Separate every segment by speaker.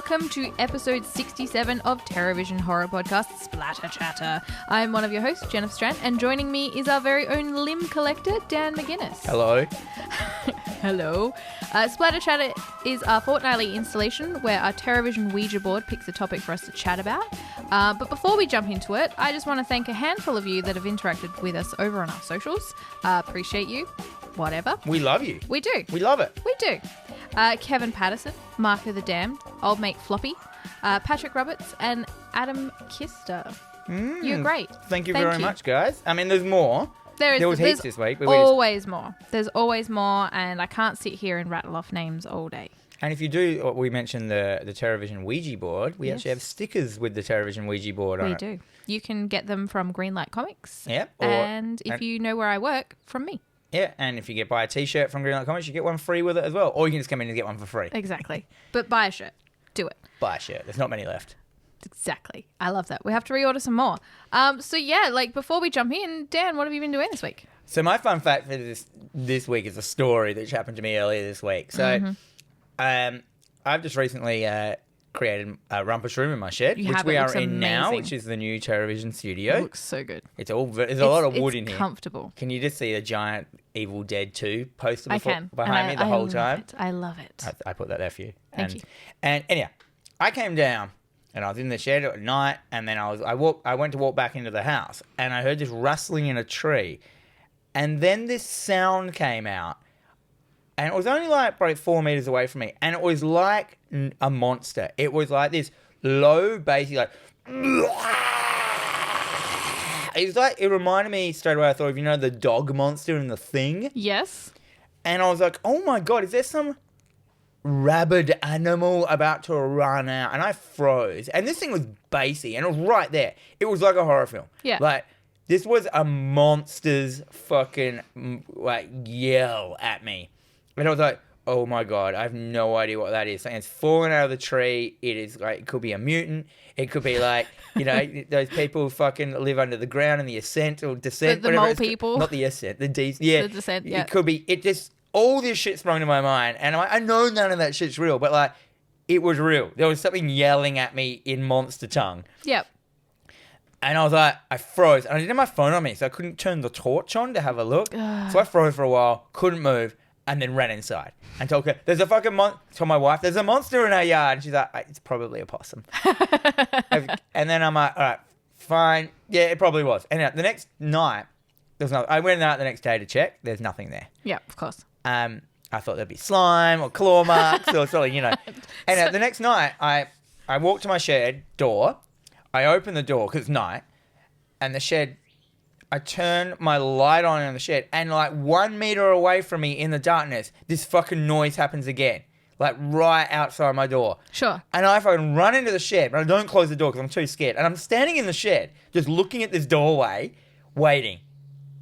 Speaker 1: welcome to episode 67 of TerrorVision horror podcast Splatter Chatter. I'm one of your hosts, Jennifer Strand, and joining me is our very own limb collector, Dan McGuinness.
Speaker 2: Hello.
Speaker 1: Hello. Splatter Chatter is our fortnightly installation where our TerrorVision Ouija board picks a topic for us to chat about. But before we jump into it, I just want to thank a handful of you that have interacted with us over on our socials. Appreciate you. Whatever.
Speaker 2: We love you.
Speaker 1: We do.
Speaker 2: We love it.
Speaker 1: We do. Kevin Patterson, Marco the Damned, Old Mate Floppy, Patrick Roberts, and Adam Kister. You're great.
Speaker 2: Thank you very much, guys. I mean, there's more. There was heaps this week. But
Speaker 1: always more. There's always more, and I can't sit here and rattle off names all day.
Speaker 2: And if you do, we mentioned the TerrorVision Ouija board. We actually have stickers with the TerrorVision Ouija board on it.
Speaker 1: We do. You can get them from Greenlight Comics.
Speaker 2: Yep.
Speaker 1: And if you know where I work, from me.
Speaker 2: Yeah, and if you buy a T-shirt from Greenlight Comics, you get one free with it as well. Or you can just come in and get one for free.
Speaker 1: Exactly. But buy a shirt. Do it.
Speaker 2: Buy a shirt. There's not many left.
Speaker 1: Exactly. I love that. We have to reorder some more. So yeah, before we jump in, Dan, what have you been doing this week?
Speaker 2: So my fun fact for this week is a story that happened to me earlier this week. So I've just recently created a rumpus room in my shed, which we are in now, which is the new TerrorVision studio.
Speaker 1: It looks so good.
Speaker 2: There's a lot of wood in here.
Speaker 1: It's comfortable.
Speaker 2: Can you just see a giant Evil Dead 2 poster behind me the
Speaker 1: I
Speaker 2: whole
Speaker 1: love
Speaker 2: time?
Speaker 1: I love it.
Speaker 2: I put that there for you.
Speaker 1: Thank you.
Speaker 2: And anyhow, I came down and I was in the shed at night, and then I went to walk back into the house, and I heard this rustling in a tree, and then this sound came out. And it was only probably 4 meters away from me. And it was like a monster. It was like this low, bassy, it reminded me straight away, I thought of, the dog monster in The Thing?
Speaker 1: Yes.
Speaker 2: And I was like, oh my God, is there some rabid animal about to run out? And I froze. And this thing was bassy, and it was right there. It was like a horror film.
Speaker 1: Yeah.
Speaker 2: This was a monster's fucking, yell at me. And I was like, oh my God, I have no idea what that is. And it's fallen out of the tree. It is it could be a mutant. It could be those people who fucking live under the ground in the ascent or descent.
Speaker 1: The mole people.
Speaker 2: Not the ascent, the descent.
Speaker 1: The descent, yeah.
Speaker 2: It could be, all this shit sprung to my mind. And I know none of that shit's real, but it was real. There was something yelling at me in monster tongue.
Speaker 1: Yep.
Speaker 2: And I was like, I froze. And I didn't have my phone on me, so I couldn't turn the torch on to have a look. So I froze for a while, couldn't move. And then ran inside and told her, there's a fucking told my wife, there's a monster in our yard. And she's like, it's probably a possum. And then I'm like, all right, fine. Yeah, it probably was. And the next night, I went out the next day to check. There's nothing there.
Speaker 1: Yeah, of course.
Speaker 2: I thought there'd be slime or claw marks or something, And the next night, I walked to my shed door. I opened the door because it's night. And the shed... I turn my light on in the shed, and 1 meter away from me in the darkness, this fucking noise happens again. Right outside my door.
Speaker 1: Sure.
Speaker 2: And I fucking run into the shed, but I don't close the door because I'm too scared. And I'm standing in the shed, just looking at this doorway, waiting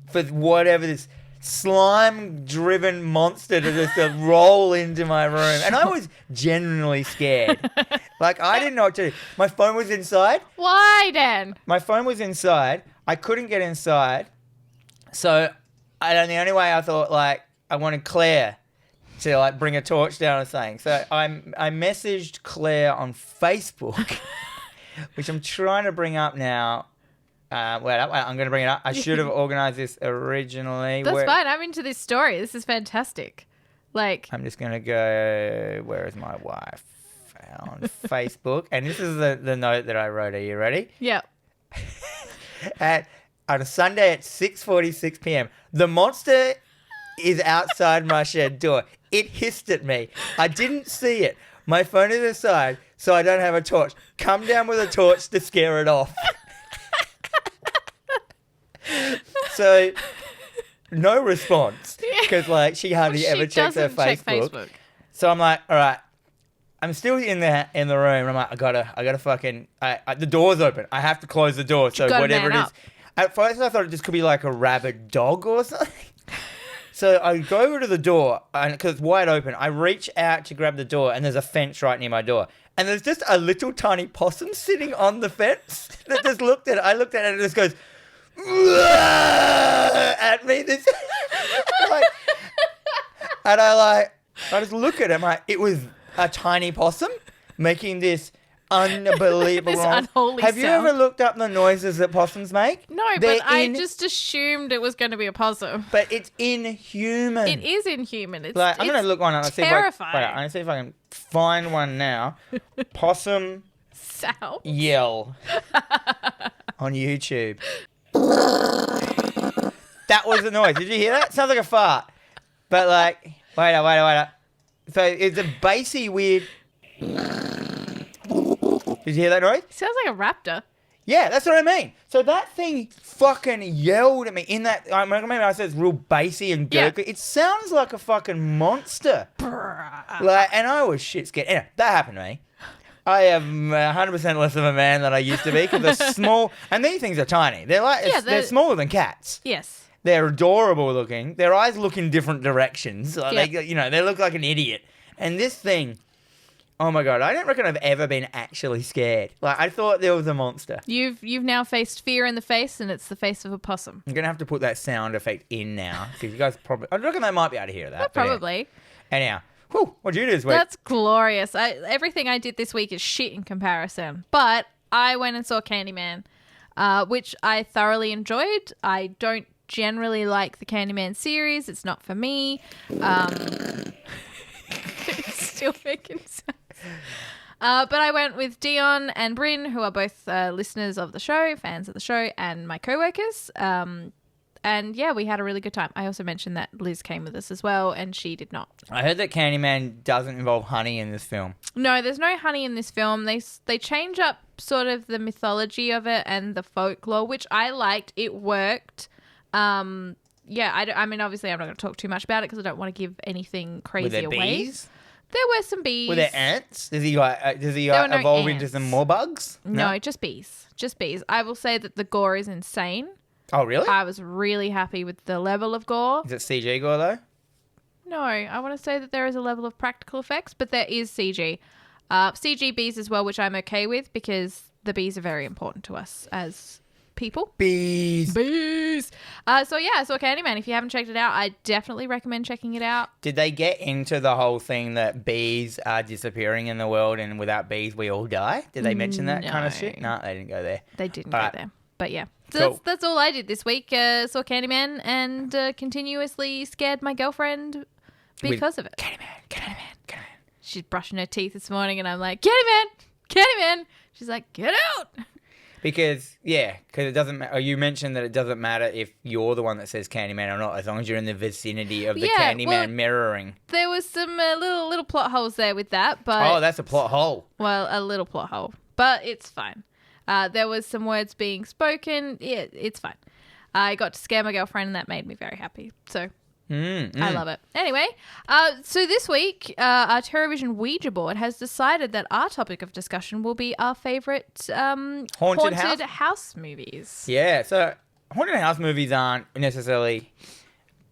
Speaker 2: for whatever this slime-driven monster to just roll into my room. And I was genuinely scared. I didn't know what to do. My phone was inside.
Speaker 1: Why, Dan?
Speaker 2: My phone was inside. I couldn't get inside. So the only way I thought, I wanted Claire to, bring a torch down or something. So I messaged Claire on Facebook, which I'm trying to bring up now. Wait, I'm going to bring it up. I should have organized this originally.
Speaker 1: That's fine. I'm into this story. This is fantastic.
Speaker 2: I'm just going to go, where is my wife? On Facebook. And this is the note that I wrote. Are you ready?
Speaker 1: Yeah.
Speaker 2: On a Sunday at 6:46 p.m. The monster is outside my shed door. It hissed at me. I didn't see it. My phone is aside, so I don't have a torch. Come down with a torch to scare it off. So, no response. Because, she hardly ever checks her Facebook. So I'm like, all right. I'm still in the room. And I'm like, I gotta fucking... the door's open. I have to close the door. So whatever it is... At first I thought it just could be a rabid dog or something. So I go over to the door, and because it's wide open, I reach out to grab the door, and there's a fence right near my door. And there's just a little tiny possum sitting on the fence that just looked at it. I looked at it and it just goes... at me. And I just look at him. It was a tiny possum, making this unbelievable
Speaker 1: This
Speaker 2: noise.
Speaker 1: unholy
Speaker 2: Have you
Speaker 1: sound.
Speaker 2: ever looked up the noises that possums make?
Speaker 1: No, but I just assumed it was going to be a possum.
Speaker 2: But it's inhuman.
Speaker 1: It is inhuman. It's
Speaker 2: like, I'm going to look one up and
Speaker 1: terrifying.
Speaker 2: I'm going to see if I can find one now. Possum
Speaker 1: sound
Speaker 2: yell on YouTube. That was the noise. Did you hear that? Sounds like a fart. But like, wait up. So it's a bassy, weird. Did you hear that noise?
Speaker 1: Sounds like a raptor.
Speaker 2: Yeah, that's what I mean. So that thing fucking yelled at me in that. I remember I said it's real bassy and gurgly. Yeah. It sounds like a fucking monster. Like, and I was shit scared. Anyway, that happened to me. I am 100% less of a man than I used to be because they're small, and these things are tiny. They're like they're smaller than cats.
Speaker 1: Yes.
Speaker 2: They're adorable looking. Their eyes look in different directions. Like, they look like an idiot. And this thing. Oh my God, I don't reckon I've ever been actually scared. Like, I thought there was a monster.
Speaker 1: You've now faced fear in the face, and it's the face of a possum.
Speaker 2: I'm going to have to put that sound effect in now, because you guys probably... I reckon they might be able to hear that.
Speaker 1: Probably.
Speaker 2: Yeah. Anyhow, what'd you do this week?
Speaker 1: That's glorious. Everything I did this week is shit in comparison. But I went and saw Candyman, which I thoroughly enjoyed. I don't generally like the Candyman series. It's not for me. It's still making sense. But I went with Dion and Bryn, who are both listeners of the show, fans of the show, and my co-workers. And yeah, we had a really good time. I also mentioned that Liz came with us as well, and she did not.
Speaker 2: I heard that Candyman doesn't involve honey in this film.
Speaker 1: No, there's no honey in this film. They change up sort of the mythology of it and the folklore, which I liked. It worked. Yeah, I mean, obviously I'm not going to talk too much about it because I don't want to give anything crazy away.
Speaker 2: Bees?
Speaker 1: There were some bees.
Speaker 2: Were there ants? Does he evolve into some more bugs?
Speaker 1: No, just bees. Just bees. I will say that the gore is insane.
Speaker 2: Oh, really?
Speaker 1: I was really happy with the level of gore.
Speaker 2: Is it CG gore, though?
Speaker 1: No, I want to say that there is a level of practical effects, but there is CG. CG bees as well, which I'm okay with because the bees are very important to us as people.
Speaker 2: Bees.
Speaker 1: So yeah, I saw Candyman. If you haven't checked it out, I definitely recommend checking it out.
Speaker 2: Did they get into the whole thing that bees are disappearing in the world and without bees we all die? Did they mention that kind of shit? No, they didn't go there.
Speaker 1: They didn't go there. But yeah. So cool. That's all I did this week. Saw Candyman and continuously scared my girlfriend because of it.
Speaker 2: Candyman.
Speaker 1: She's brushing her teeth this morning and I'm like, Candyman. She's like, get out.
Speaker 2: Because it doesn't matter. You mentioned that it doesn't matter if you're the one that says Candyman or not, as long as you're in the vicinity of the Candyman mirroring.
Speaker 1: There was some little plot holes there with that, but
Speaker 2: that's a plot hole.
Speaker 1: Well, a little plot hole, but it's fine. There was some words being spoken. Yeah, it's fine. I got to scare my girlfriend, and that made me very happy. So I love it. Anyway, so this week, our TerrorVision Ouija board has decided that our topic of discussion will be our favourite haunted house movies. Yeah, so haunted house movies aren't necessarily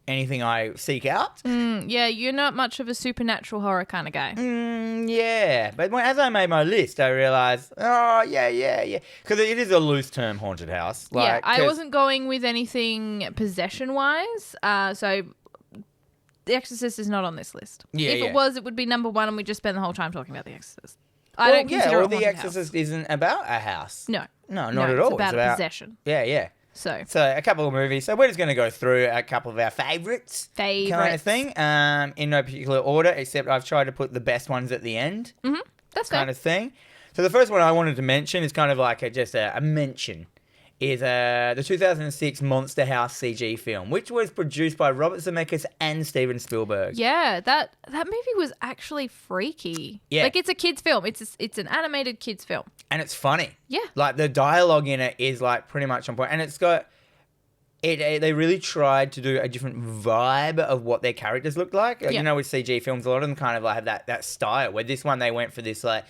Speaker 1: anything I seek out. Yeah, you're not much of a supernatural horror kind of guy.
Speaker 2: Yeah, but as I made my list, I realised, yeah. Because it is a loose term, haunted house.
Speaker 1: Like, I wasn't going with anything possession-wise, so... The Exorcist is not on this list. If it was, it would be number one, and we'd just spend the whole time talking about The Exorcist. I don't consider it
Speaker 2: The Exorcist isn't about a house.
Speaker 1: No,
Speaker 2: not at all.
Speaker 1: It's about possession.
Speaker 2: Yeah.
Speaker 1: So
Speaker 2: a couple of movies. So we're just going to go through a couple of our favourites. Kind of thing. In no particular order, except I've tried to put the best ones at the end.
Speaker 1: Mm-hmm. That's
Speaker 2: kind of thing. So the first one I wanted to mention is kind of like a mention. Is the 2006 Monster House CG film, which was produced by Robert Zemeckis and Steven Spielberg.
Speaker 1: Yeah, that movie was actually freaky.
Speaker 2: Yeah.
Speaker 1: Like, it's a kid's film. It's an animated kid's film.
Speaker 2: And it's funny.
Speaker 1: Yeah.
Speaker 2: Like, the dialogue in it is, like, pretty much on point. And it's got... They really tried to do a different vibe of what their characters looked like. You know, with CG films, a lot of them kind of like have that style, where this one they went for this, like...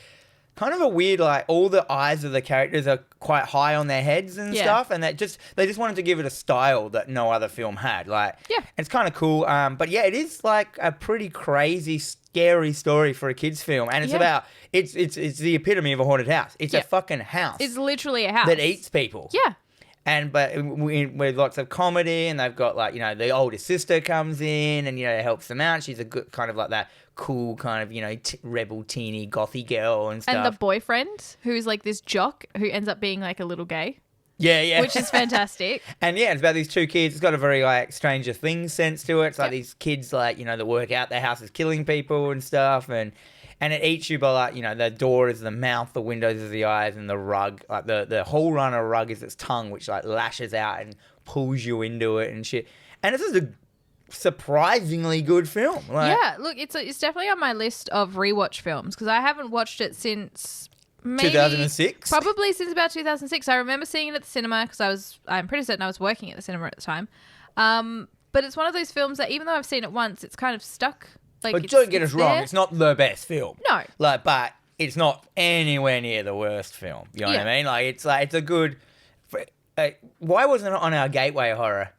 Speaker 2: kind of a weird, like, all the eyes of the characters are quite high on their heads and stuff, and they just wanted to give it a style that no other film had. Like, it's kind of cool. But yeah, it is like a pretty crazy, scary story for a kids' film, and it's about it's the epitome of a haunted house. It's a fucking house.
Speaker 1: It's literally a house
Speaker 2: that eats people.
Speaker 1: Yeah.
Speaker 2: with lots of comedy, and they've got like, you know, the older sister comes in and, you know, helps them out. She's a good kind of like that cool kind of, you know, rebel teeny gothy girl and stuff.
Speaker 1: And the boyfriend who's like this jock who ends up being like a little gay.
Speaker 2: Yeah.
Speaker 1: Which is fantastic.
Speaker 2: And yeah, it's about these two kids. It's got a very like Stranger Things sense to it. It's like these kids like, you know, that work out their house is killing people and stuff, and it eats you by like, you know, the door is the mouth, the windows is the eyes, and the rug, like the whole runner rug is its tongue, which like lashes out and pulls you into it and shit. And this is a surprisingly good film. Like,
Speaker 1: yeah, look, it's definitely on my list of rewatch films because I haven't watched it since maybe
Speaker 2: 2006?
Speaker 1: Probably since about 2006. I remember seeing it at the cinema because I'm pretty certain I was working at the cinema at the time. But it's one of those films that even though I've seen it once, it's kind of stuck. Like,
Speaker 2: but don't get us wrong, it's not the best film.
Speaker 1: No.
Speaker 2: Like, but it's not anywhere near the worst film. You know what I mean? Like, it's a good... why wasn't it on our gateway horror?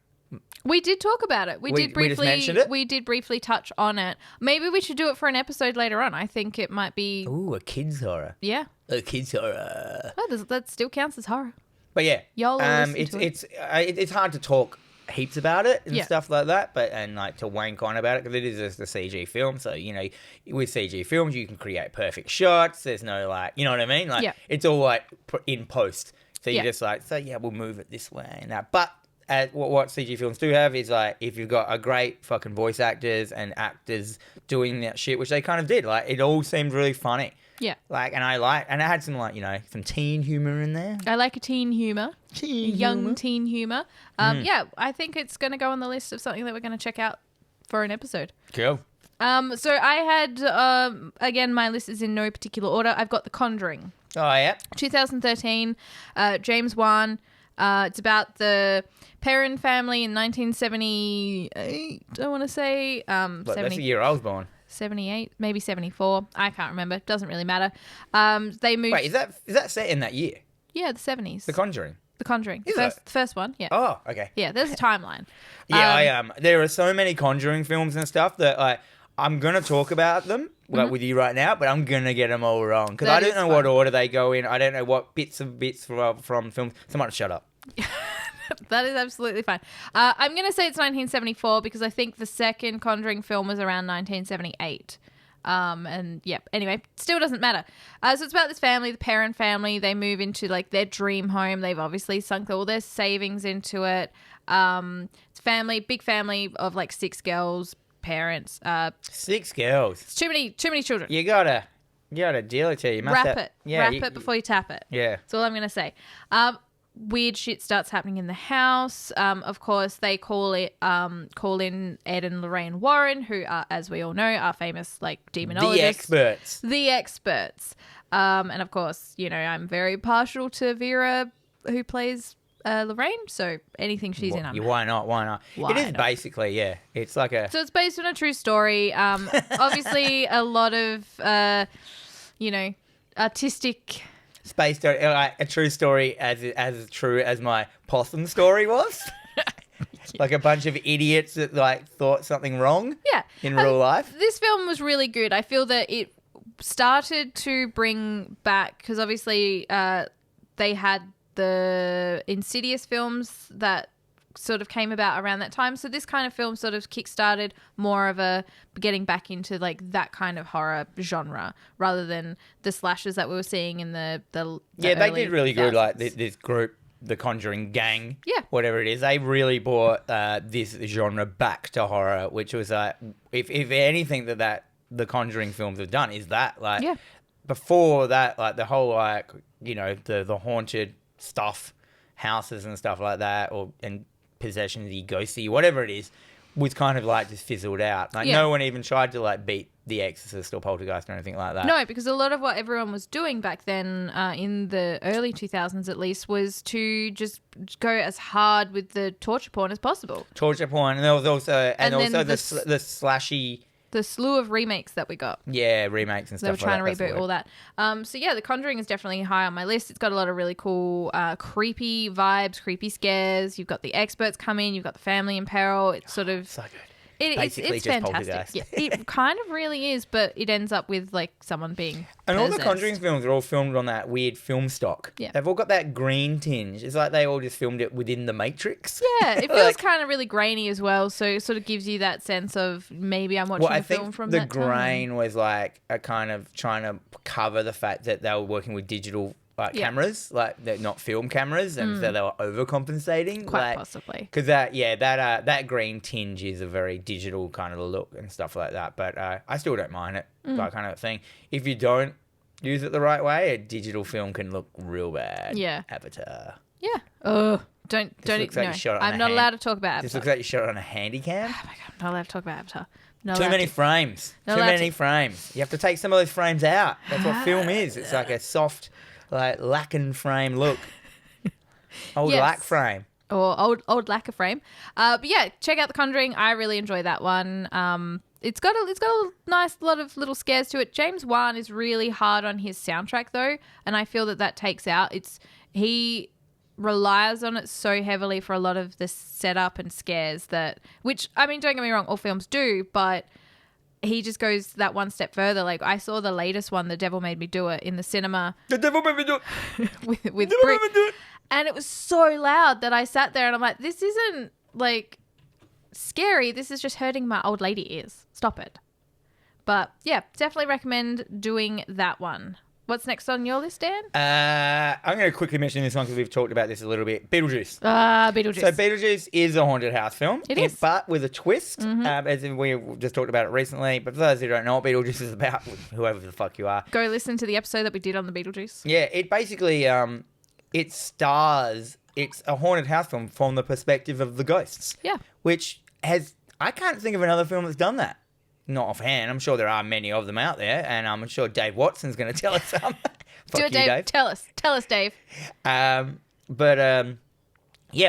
Speaker 1: We did talk about it. We did briefly.
Speaker 2: We just mentioned it?
Speaker 1: We did briefly touch on it. Maybe we should do it for an episode later on. I think it might be...
Speaker 2: Ooh, a kids horror.
Speaker 1: Yeah.
Speaker 2: A kids horror.
Speaker 1: Oh, that still counts as horror.
Speaker 2: But yeah,
Speaker 1: y'all
Speaker 2: it's hard to talk heaps about it and stuff like that, and like to wank on about it because it is just a CG film. So, you know, with CG films, you can create perfect shots. There's no like, you know what I mean? Like, it's all like in post. So you just like, we'll move it this way and that. But what CG films do have is like, if you've got a great fucking voice actors and actors doing that shit, which they kind of did, like it all seemed really funny.
Speaker 1: Yeah.
Speaker 2: Like, and it had some like, you know, some teen humor in there.
Speaker 1: I like a teen humor. Teen humor. Yeah, I think it's going to go on the list of something that we're going to check out for an episode.
Speaker 2: Cool.
Speaker 1: So I had, again, my list is in no particular order. I've got The Conjuring.
Speaker 2: Oh, yeah.
Speaker 1: 2013, James Wan. It's about the Perrin family in 1978, I want to say.
Speaker 2: That's the year I was born.
Speaker 1: 78, maybe 74. I can't remember. Doesn't really matter. They moved...
Speaker 2: Wait, is that set in that year?
Speaker 1: Yeah, the 70s.
Speaker 2: The Conjuring?
Speaker 1: The Conjuring.
Speaker 2: Is
Speaker 1: the first one, yeah.
Speaker 2: Oh, okay.
Speaker 1: Yeah, there's a timeline.
Speaker 2: Yeah, there are so many Conjuring films and stuff that I'm going to talk about them with you right now, but I'm going to get them all wrong because I don't know what order they go in. I don't know what bits from films. Someone shut up.
Speaker 1: That is absolutely fine. I'm going to say it's 1974 because I think the second Conjuring film was around 1978. And yeah, anyway, still doesn't matter. So it's about this family, the Perrin family. They move into like their dream home. They've obviously sunk all their savings into it. It's big family of like 6 girls, parents.
Speaker 2: 6 girls.
Speaker 1: It's too many children.
Speaker 2: You gotta deal it to you.
Speaker 1: Wrap it before you tap it.
Speaker 2: Yeah.
Speaker 1: That's all I'm going to say. Weird shit starts happening in the house. Of course, they call in Ed and Lorraine Warren, who are, as we all know, are famous like demonologists. The experts. And of course, you know, I'm very partial to Vera, who plays Lorraine. So anything she's in,
Speaker 2: why not? It is basically, yeah. It's like
Speaker 1: So it's based on a true story. Obviously, a lot of, you know, artistic.
Speaker 2: It's based on a true story as true as my possum story was. Like a bunch of idiots that like thought something wrong in real life.
Speaker 1: This film was really good. I feel that it started to bring back, because obviously they had the Insidious films that sort of came about around that time. So this kind of film sort of kickstarted more of a getting back into like that kind of horror genre rather than the slashers that we were seeing in the
Speaker 2: they did really good. Like this group, the Conjuring gang, whatever it is, they really brought this genre back to horror, which was if anything that the Conjuring films have done is that before that, like the whole like, you know, the haunted stuff, houses and stuff like that, and possession-y, ghosty, whatever it is, was kind of like just fizzled out. Like no one even tried to like beat The Exorcist or Poltergeist or anything like that.
Speaker 1: No, because a lot of what everyone was doing back then, in the early 2000s at least, was to just go as hard with the torture porn as possible.
Speaker 2: Torture porn, and there was also the slashy.
Speaker 1: The slew of remakes that we got.
Speaker 2: Yeah, remakes and stuff like that.
Speaker 1: They were trying to reboot all that. So yeah, The Conjuring is definitely high on my list. It's got a lot of really cool creepy vibes, creepy scares. You've got the experts come in. You've got the family in peril. It's sort of...
Speaker 2: So good. basically
Speaker 1: it's
Speaker 2: just
Speaker 1: fantastic.
Speaker 2: Poltergeist.
Speaker 1: Yeah, it kind of really is, but it ends up with like someone being
Speaker 2: And all the
Speaker 1: possessed.
Speaker 2: Conjuring films are all filmed on that weird film stock.
Speaker 1: Yeah.
Speaker 2: They've all got that green tinge. It's like they all just filmed it within the Matrix.
Speaker 1: Yeah, it feels kind of really grainy as well, so it sort of gives you that sense of maybe I'm watching a film from that time.
Speaker 2: The grain was like a kind of trying to cover the fact that they were working with digital cameras, like they're not film cameras, and so they were overcompensating.
Speaker 1: Quite possibly.
Speaker 2: Because that green tinge is a very digital kind of look and stuff like that. But I still don't mind it, that kind of thing. If you don't use it the right way, a digital film can look real bad.
Speaker 1: Yeah.
Speaker 2: Avatar.
Speaker 1: Yeah. Oh, don't. I'm not allowed to talk about Avatar.
Speaker 2: This looks like you shot it on a handy cam.
Speaker 1: Oh my God, I'm not allowed to talk about Avatar.
Speaker 2: Too many frames. Too many frames. You have to take some of those frames out. That's what film is. It's like a soft, like lacquer frame look. Old lac frame.
Speaker 1: Or old lacquer frame. But yeah, check out The Conjuring. I really enjoy that one. It's got a nice lot of little scares to it. James Wan is really hard on his soundtrack though, and I feel that takes out. He relies on it so heavily for a lot of the setup and scares which I mean, don't get me wrong, all films do, but he just goes that one step further. Like I saw the latest one, The Devil Made Me Do It, in the cinema. The Devil Made Me Do It. with Brit, and it was so loud that I sat there and I'm like, this isn't like scary. This is just hurting my old lady ears. Stop it. But yeah, definitely recommend doing that one. What's next on your list, Dan?
Speaker 2: I'm going to quickly mention this one because we've talked about this a little bit. Beetlejuice.
Speaker 1: Beetlejuice.
Speaker 2: So Beetlejuice is a haunted house film.
Speaker 1: It is.
Speaker 2: But with a twist, as we just talked about it recently. But for those who don't know what Beetlejuice is about, whoever the fuck you are.
Speaker 1: Go listen to the episode that we did on the Beetlejuice.
Speaker 2: Yeah, it basically, it's a haunted house film from the perspective of the ghosts.
Speaker 1: Yeah.
Speaker 2: Which I can't think of another film that's done that. Not offhand. I'm sure there are many of them out there, and I'm sure Dave Watson's going to tell us some.
Speaker 1: Do it, Dave. Tell us, Dave.
Speaker 2: Yeah,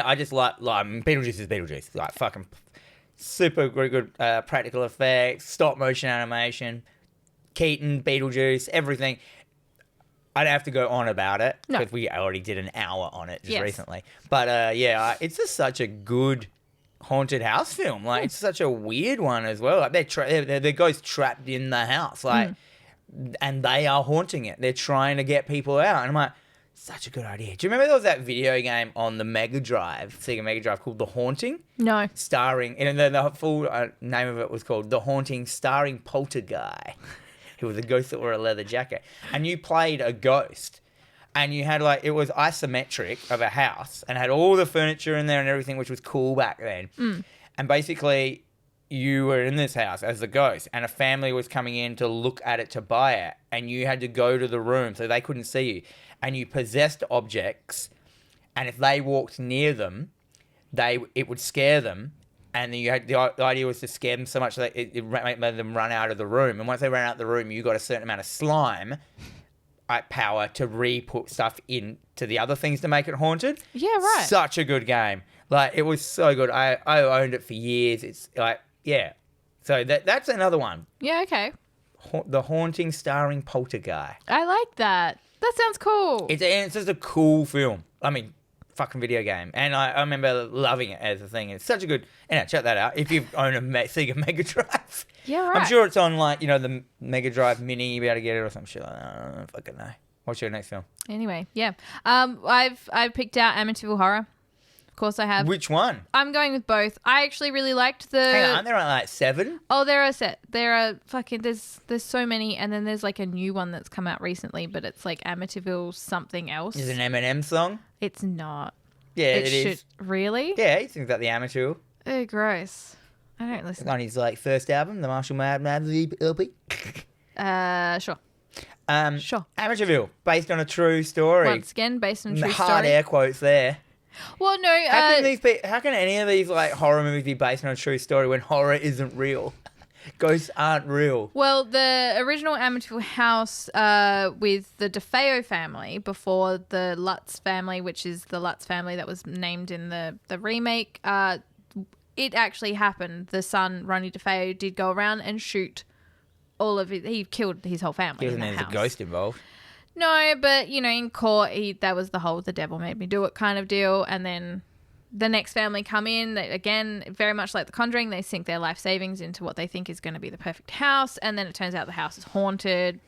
Speaker 2: I just like Beetlejuice is Beetlejuice. Like fucking super good practical effects, stop motion animation, Keaton, Beetlejuice, everything. I don't have to go on about it because we already did an hour on it just recently. But it's just such a good haunted house film. Like it's such a weird one as well. Like they're ghosts trapped in the house, like, and they are haunting it. They're trying to get people out, and I'm like, such a good idea. Do you remember there was that video game on the Mega Drive, Sega Mega Drive, called The Haunting? No. Starring, and the full name of it was called The Haunting, starring Poltergeist, who was a ghost that wore a leather jacket, and you played a ghost. And you had it was isometric of a house and had all the furniture in there and everything, which was cool back then. And basically, you were in this house as the ghost, and a family was coming in to look at it to buy it, and you had to go to the room so they couldn't see you. And you possessed objects, and if they walked near them, it would scare them. And then the idea was to scare them so much that it made them run out of the room. And once they ran out of the room, you got a certain amount of slime power to re-put stuff into the other things to make it haunted. Yeah, right. Such a good game. Like, it was so good. I owned it for years. It's like, yeah. So that's another one.
Speaker 1: Yeah, okay.
Speaker 2: The Haunting, starring Poltergeist.
Speaker 1: I like that. That sounds cool.
Speaker 2: It's just a cool film. I mean, fucking video game. And I remember loving it as a thing. It's such a good... check that out. If you own a Sega Mega Drive. Yeah, right. I'm sure it's on, the Mega Drive Mini. You'll be able to get it or some shit like that. I don't fucking know. What's your next film?
Speaker 1: Anyway, yeah. I've picked out Amityville Horror. Of course I have.
Speaker 2: Which one?
Speaker 1: I'm going with both. I actually really liked the...
Speaker 2: Hang on, aren't there 7?
Speaker 1: Oh, there are fucking... There's so many, and then there's a new one that's come out recently, but it's Amityville something else.
Speaker 2: Is it an Eminem song?
Speaker 1: It's not.
Speaker 2: Yeah, it is.
Speaker 1: Really?
Speaker 2: Yeah, he sings about the Amityville.
Speaker 1: Oh, gross. I don't listen.
Speaker 2: It's on his first album, the Marshall Mathers LP.
Speaker 1: Sure.
Speaker 2: Sure. Amityville, based on a true story.
Speaker 1: Once again, based on a true story.
Speaker 2: Hard air quotes there.
Speaker 1: Well, no.
Speaker 2: How can any of these horror movies be based on a true story when horror isn't real? Ghosts aren't real.
Speaker 1: Well, the original Amityville house with the DeFeo family before the Lutz family, which is the Lutz family that was named in the remake, it actually happened. The son, Ronnie DeFeo, did go around and shoot all of it. He killed his whole family.
Speaker 2: He wasn't there's a ghost involved.
Speaker 1: No, but, in court, that was the whole "the devil made me do it" kind of deal. And then the next family come in. They, again, very much like the Conjuring, they sink their life savings into what they think is going to be the perfect house, and then it turns out the house is haunted,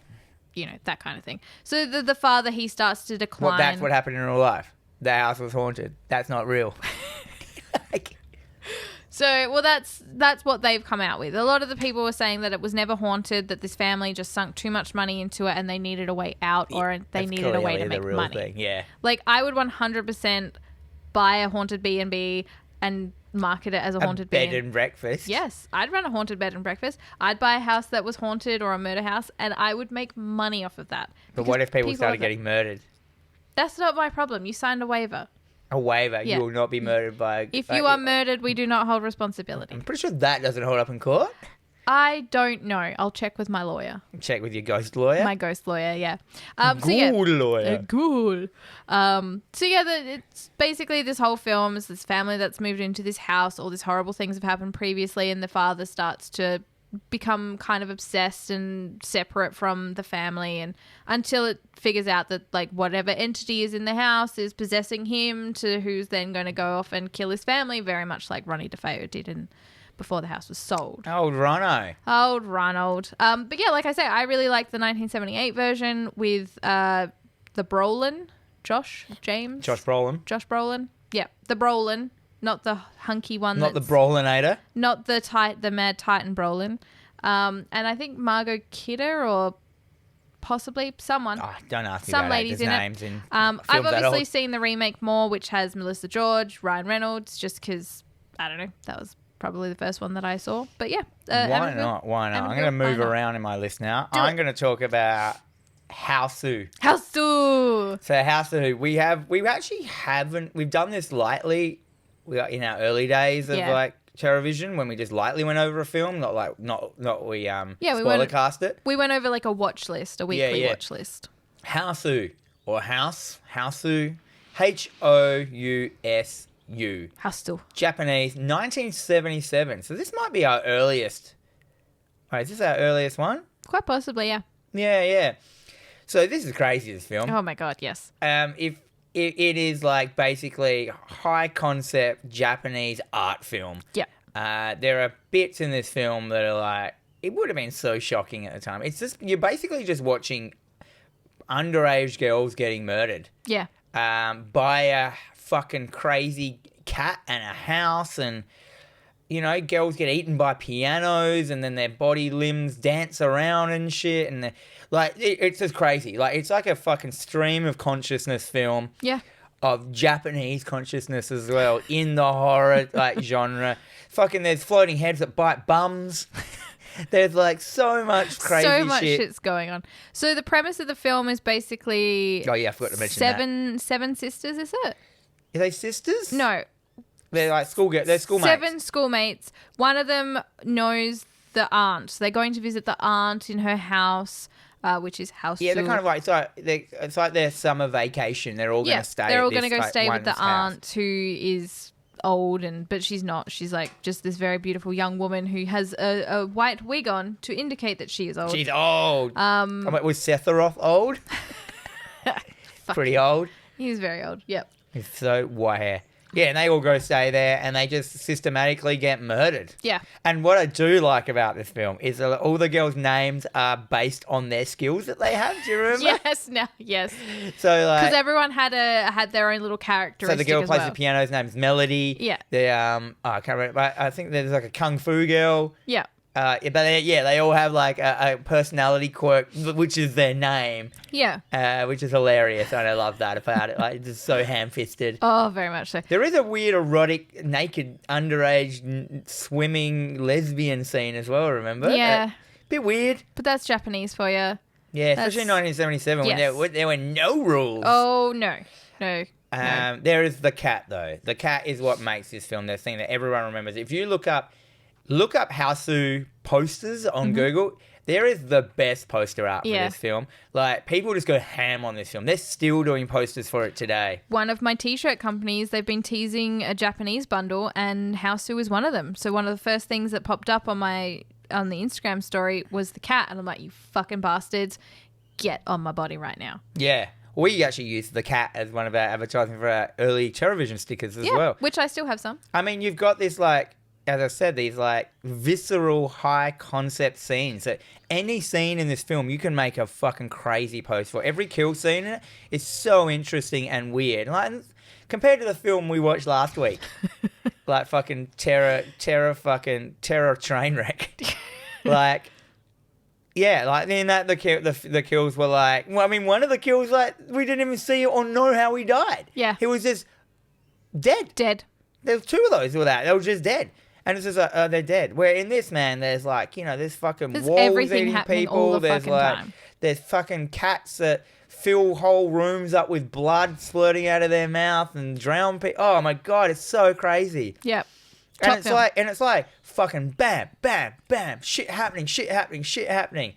Speaker 1: you know, that kind of thing. So the father, he starts to decline.
Speaker 2: Well, that's what happened in real life. The house was haunted. That's not real.
Speaker 1: So, well, that's what they've come out with. A lot of the people were saying that it was never haunted, that this family just sunk too much money into it and they needed a way out, or they needed a way to make money.
Speaker 2: Thing, yeah.
Speaker 1: Like, I would 100% buy a haunted B&B and market it as a haunted
Speaker 2: bed and breakfast.
Speaker 1: Yes, I'd run a haunted bed and breakfast. I'd buy a house that was haunted or a murder house, and I would make money off of that.
Speaker 2: But what if people started getting murdered?
Speaker 1: That's not my problem. You signed a waiver.
Speaker 2: A waiver. Yeah. You will not be murdered by...
Speaker 1: If you are murdered, we do not hold responsibility.
Speaker 2: I'm pretty sure that doesn't hold up in court.
Speaker 1: I don't know. I'll check with my lawyer.
Speaker 2: Check with your ghost lawyer?
Speaker 1: My ghost lawyer, yeah.
Speaker 2: Lawyer.
Speaker 1: Cool. It's basically this whole film is this family that's moved into this house. All these horrible things have happened previously, and the father starts to become kind of obsessed and separate from the family, and until it figures out that like whatever entity is in the house is possessing him, to who's then going to go off and kill his family, very much like Ronnie DeFeo did before the house was sold.
Speaker 2: Old Ronald.
Speaker 1: But yeah, like I say, I really like the 1978 version with the Brolin, Josh Brolin. Yeah, the Brolin. Not the hunky one.
Speaker 2: Not the Brolinator.
Speaker 1: Not the Mad Titan Brolin. And I think Margot Kidder or possibly someone.
Speaker 2: Oh, don't ask me
Speaker 1: some
Speaker 2: about
Speaker 1: ladies in
Speaker 2: names
Speaker 1: it. I've obviously seen the remake more, which has Melissa George, Ryan Reynolds, just because, I don't know, that was probably the first one that I saw. But yeah.
Speaker 2: Why not? I'm going to move around in my list now. I'm going to talk about Houseu.
Speaker 1: So
Speaker 2: Houseu, we've done this lightly. We are in our early days of like TerrorVision, when we just lightly went over a film, we spoiler cast it.
Speaker 1: We went over like a watch list, a weekly watch list.
Speaker 2: Houseu or Houseu, Housu.
Speaker 1: Houseu.
Speaker 2: Japanese, 1977. So this might be our earliest. Wait, is this our earliest one?
Speaker 1: Quite possibly, yeah.
Speaker 2: Yeah. So this is crazy, this film.
Speaker 1: Oh my god, yes.
Speaker 2: It is like basically high concept Japanese art film.
Speaker 1: Yeah.
Speaker 2: There are bits in this film that are like, it would have been so shocking at the time. It's just, you're basically just watching underage girls getting murdered.
Speaker 1: Yeah.
Speaker 2: By a fucking crazy cat and a house, and you know, girls get eaten by pianos, and then their body limbs dance around and shit, and like it's just crazy. Like, it's like a fucking stream of consciousness film.
Speaker 1: Yeah.
Speaker 2: Of Japanese consciousness as well in the horror like genre. Fucking, there's floating heads that bite bums. There's like so much crazy shit.
Speaker 1: So much shit's going on. So the premise of the film is basically...
Speaker 2: Oh yeah, I forgot to mention
Speaker 1: seven sisters, is it?
Speaker 2: Are they sisters?
Speaker 1: No.
Speaker 2: They're like schoolmates.
Speaker 1: 7 schoolmates. One of them knows the aunt. So they're going to visit the aunt in her house, which is Houseu.
Speaker 2: Yeah, they're kind of like, it's like their summer vacation. They're all going to stay.
Speaker 1: They're all going to go stay with the
Speaker 2: house.
Speaker 1: aunt, who is old, but she's not. She's like just this very beautiful young woman who has a white wig on to indicate that she is old.
Speaker 2: She's old. Was Sephiroth old? Pretty old.
Speaker 1: He's very old. Yep.
Speaker 2: He's so white hair. Yeah, and they all go stay there, and they just systematically get murdered.
Speaker 1: Yeah.
Speaker 2: And what I do like about this film is that all the girls' names are based on their skills that they have. Do you remember?
Speaker 1: Yes.
Speaker 2: So like,
Speaker 1: because everyone had their own little characteristic.
Speaker 2: So the girl plays the piano. His name's Melody.
Speaker 1: Yeah.
Speaker 2: I can't remember. I think there's like a kung fu girl.
Speaker 1: Yeah.
Speaker 2: But they all have like a personality quirk, which is their name.
Speaker 1: Yeah.
Speaker 2: Which is hilarious, and I love that about it. Like, it's just so ham-fisted.
Speaker 1: Oh, very much so.
Speaker 2: There is a weird erotic, naked, underage swimming lesbian scene as well. Remember?
Speaker 1: Yeah.
Speaker 2: Bit weird.
Speaker 1: But that's Japanese for you.
Speaker 2: Yeah, especially in 1977 when there were no rules.
Speaker 1: Oh no.
Speaker 2: There is the cat though. The cat is what makes this film the thing that everyone remembers. If you look up Houseu posters on Google. There is the best poster art for this film. Like, people just go ham on this film. They're still doing posters for it today.
Speaker 1: One of my t-shirt companies, they've been teasing a Japanese bundle, and Houseu is one of them. So one of the first things that popped up on the Instagram story was the cat, and I'm like, you fucking bastards, get on my body right now.
Speaker 2: Yeah. We actually used the cat as one of our advertising for our early TerrorVision stickers as well.
Speaker 1: Which I still have some.
Speaker 2: I mean, you've got this, like, as I said, these, like, visceral, high-concept scenes that any scene in this film you can make a fucking crazy post for. Every kill scene in it is so interesting and weird. Like, compared to the film we watched last week, like fucking terror train wreck. Like, yeah, like then the kills were like, well, I mean, one of the kills, like, we didn't even see or know how he died.
Speaker 1: Yeah,
Speaker 2: he was just dead. There's two of those were that they were just dead, and it's just like, they're dead. Where in this, man, there's like, you know, there's fucking walls eating people.
Speaker 1: All the
Speaker 2: there's
Speaker 1: fucking
Speaker 2: like
Speaker 1: time.
Speaker 2: There's fucking cats that fill whole rooms up with blood splurting out of their mouth and drown people. Oh my god, it's so crazy.
Speaker 1: Yep.
Speaker 2: And it's like fucking bam, bam, bam, shit happening.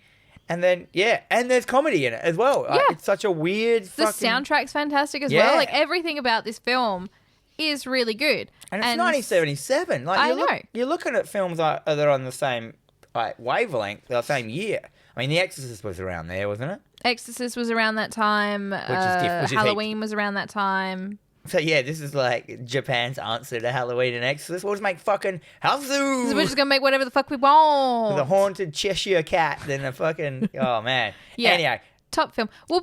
Speaker 2: And then, and there's comedy in it as well.
Speaker 1: Yeah.
Speaker 2: It's such a weird
Speaker 1: The soundtrack's fantastic as well. Like, everything about this film is really good.
Speaker 2: And it's 1977. Like,
Speaker 1: you're
Speaker 2: looking at films that are on the same like wavelength, the same year. I mean, The Exorcist was around there, wasn't it?
Speaker 1: Exorcist was around that time. Halloween was around that time.
Speaker 2: So, yeah, this is like Japan's answer to Halloween and Exorcist. We'll just make fucking house zoo.
Speaker 1: We're just going to make whatever the fuck we want.
Speaker 2: The haunted Cheshire cat, then a fucking... Oh, man.
Speaker 1: Yeah.
Speaker 2: Anyway.
Speaker 1: Top film. We'll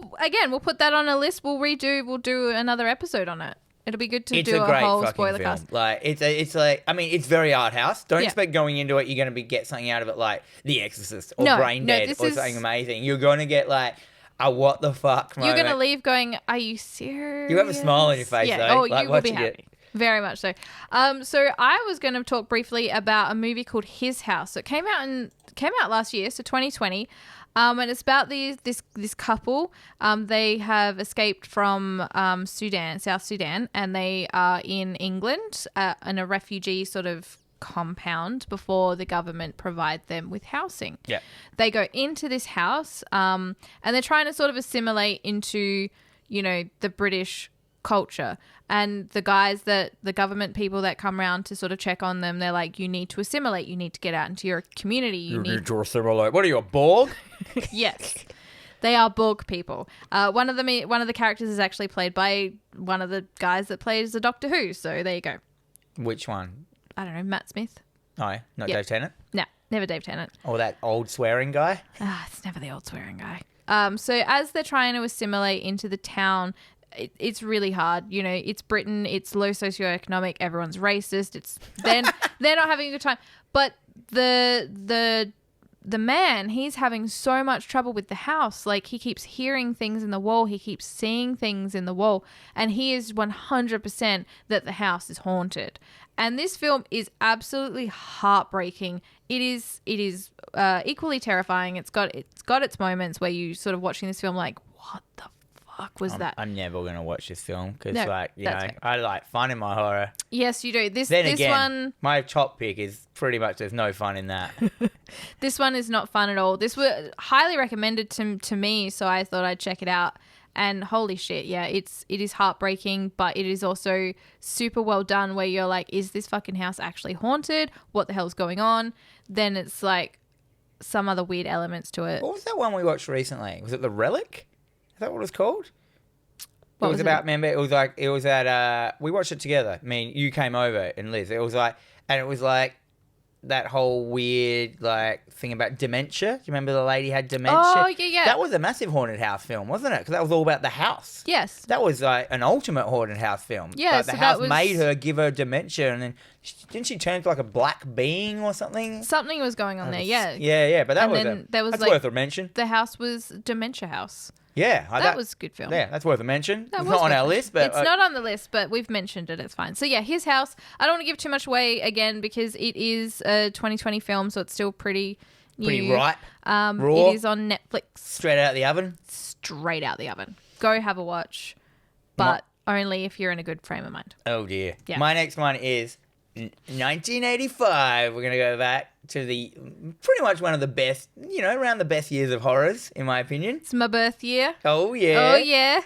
Speaker 1: put that on a list. We'll do another episode on it. It'll be good to do a whole spoiler cast.
Speaker 2: Like, it's like, I mean, it's very art house. Don't expect going into it you're going to get something out of it like The Exorcist or Brain Dead or something amazing. You're going to get like a what the fuck moment.
Speaker 1: You're going to leave going, are you serious?
Speaker 2: You have a smile on your face, though.
Speaker 1: Oh,
Speaker 2: like,
Speaker 1: you will be happy. Very much so. So I was going to talk briefly about a movie called His House. So it came out last year, so 2020. And it's about this couple. They have escaped from South Sudan, and they are in England in a refugee sort of compound before the government provide them with housing.
Speaker 2: Yeah.
Speaker 1: They go into this house, and they're trying to sort of assimilate into, you know, the British culture. And the government people that come around to sort of check on them, they're like, you need to assimilate. You need to get out into your community. You need
Speaker 2: to assimilate. What are you, a Borg?
Speaker 1: Yes. They are Borg people. One of the characters is actually played by one of the guys that plays the Doctor Who. So there you go.
Speaker 2: Which one?
Speaker 1: I don't know. Matt Smith.
Speaker 2: Oh, not Dave Tennant?
Speaker 1: No, never Dave Tennant.
Speaker 2: Or that old swearing guy?
Speaker 1: It's never the old swearing guy. So as they're trying to assimilate into the town, it's really hard. You know, it's Britain. It's low socioeconomic. Everyone's racist. They're not having a good time. But the man, he's having so much trouble with the house. Like, he keeps hearing things in the wall. He keeps seeing things in the wall. And he is 100% that the house is haunted. And this film is absolutely heartbreaking. It is equally terrifying. It's got its moments where you sort of watching this film like, what the fuck was that? I'm never
Speaker 2: going to watch this film because, I like fun in my horror.
Speaker 1: Yes, you do. This one...
Speaker 2: My top pick is pretty much there's no fun in that.
Speaker 1: This one is not fun at all. This was highly recommended to me, so I thought I'd check it out. And holy shit, yeah, it is heartbreaking, but it is also super well done where you're like, is this fucking house actually haunted? What the hell's going on? Then it's like some other weird elements to it.
Speaker 2: What was that one we watched recently? Was it The Relic? Is that what it was called?
Speaker 1: What
Speaker 2: it was about, remember, it was at, we watched it together. I mean, you came over and Liz. It was like that whole weird like thing about dementia. Do you remember the lady had dementia?
Speaker 1: Oh, yeah.
Speaker 2: That was a massive haunted house film, wasn't it? Because that was all about the house.
Speaker 1: Yes.
Speaker 2: That was like an ultimate haunted house film.
Speaker 1: Yeah,
Speaker 2: like the house made her give her dementia, and then didn't she turn into like a black being or something?
Speaker 1: Something was going on there, yeah.
Speaker 2: Yeah, but that's worth a mention.
Speaker 1: The house was Dementia House.
Speaker 2: Yeah.
Speaker 1: That was a good film.
Speaker 2: Yeah, that's worth a mention. It's not on our list, but...
Speaker 1: It's not on the list, but we've mentioned it. It's fine. So, yeah, His House. I don't want to give too much away, again, because it is a 2020 film, so it's still pretty new.
Speaker 2: Pretty ripe. Raw.
Speaker 1: It is on Netflix.
Speaker 2: Straight out the oven?
Speaker 1: Straight out the oven. Go have a watch, but only if you're in a good frame of mind.
Speaker 2: Oh, dear.
Speaker 1: Yeah.
Speaker 2: My next one is 1985. We're going to go back to the pretty much one of the best, around the best years of horrors, in my opinion.
Speaker 1: It's my birth year.
Speaker 2: Oh, yeah.
Speaker 1: Oh, yeah.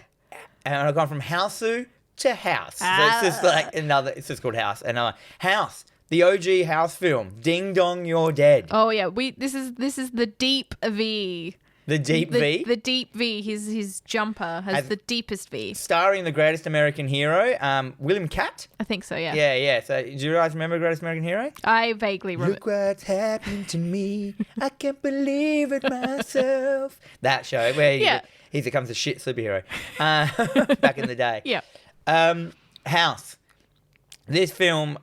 Speaker 2: And I've gone from Houseu to House. So it's just like it's just called House. And House, the OG House film. Ding Dong, You're Dead.
Speaker 1: Oh, yeah. This is the deep V.
Speaker 2: The deep V?
Speaker 1: The deep V. His jumper has the deepest V.
Speaker 2: Starring the greatest American hero, William Catt.
Speaker 1: I think so, yeah.
Speaker 2: Yeah. So, do you guys remember Greatest American Hero?
Speaker 1: I vaguely remember.
Speaker 2: Look what's happening to me. I can't believe it myself. That show where he becomes a shit superhero back in the day.
Speaker 1: Yeah.
Speaker 2: House. This film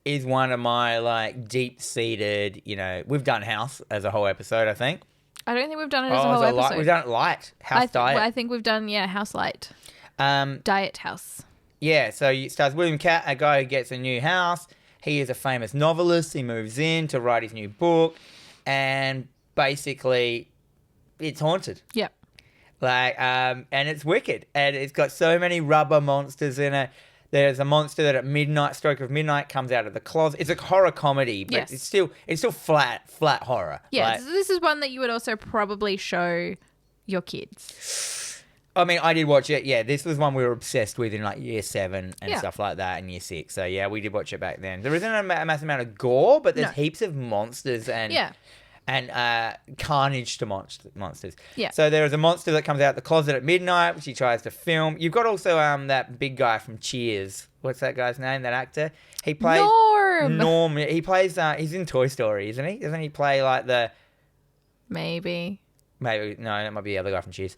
Speaker 2: is one of my, like, deep-seated, we've done House as a whole episode, I think.
Speaker 1: I don't think we've done it as a whole episode.
Speaker 2: We've done it light. House Diet.
Speaker 1: I think we've done, House Light. Diet House.
Speaker 2: Yeah, so it stars William Catt, a guy who gets a new house. He is a famous novelist. He moves in to write his new book. And basically, it's haunted.
Speaker 1: Yep.
Speaker 2: And it's wicked. And it's got so many rubber monsters in it. There's a monster that at stroke of midnight, comes out of the closet. It's a horror comedy, but it's still flat horror.
Speaker 1: Yeah, so this is one that you would also probably show your kids.
Speaker 2: I mean, I did watch it. Yeah, this was one we were obsessed with in like year 7 and stuff like that, and year 6. So yeah, we did watch it back then. There isn't a massive amount of gore, but there's heaps of monsters and carnage to monsters.
Speaker 1: Yeah.
Speaker 2: So there is a monster that comes out of the closet at midnight, which he tries to film. You've got also that big guy from Cheers. What's that guy's name? That actor? He plays Norm. He plays. He's in Toy Story, isn't he? Doesn't he play like the?
Speaker 1: Maybe.
Speaker 2: No, that might be the other guy from Cheers.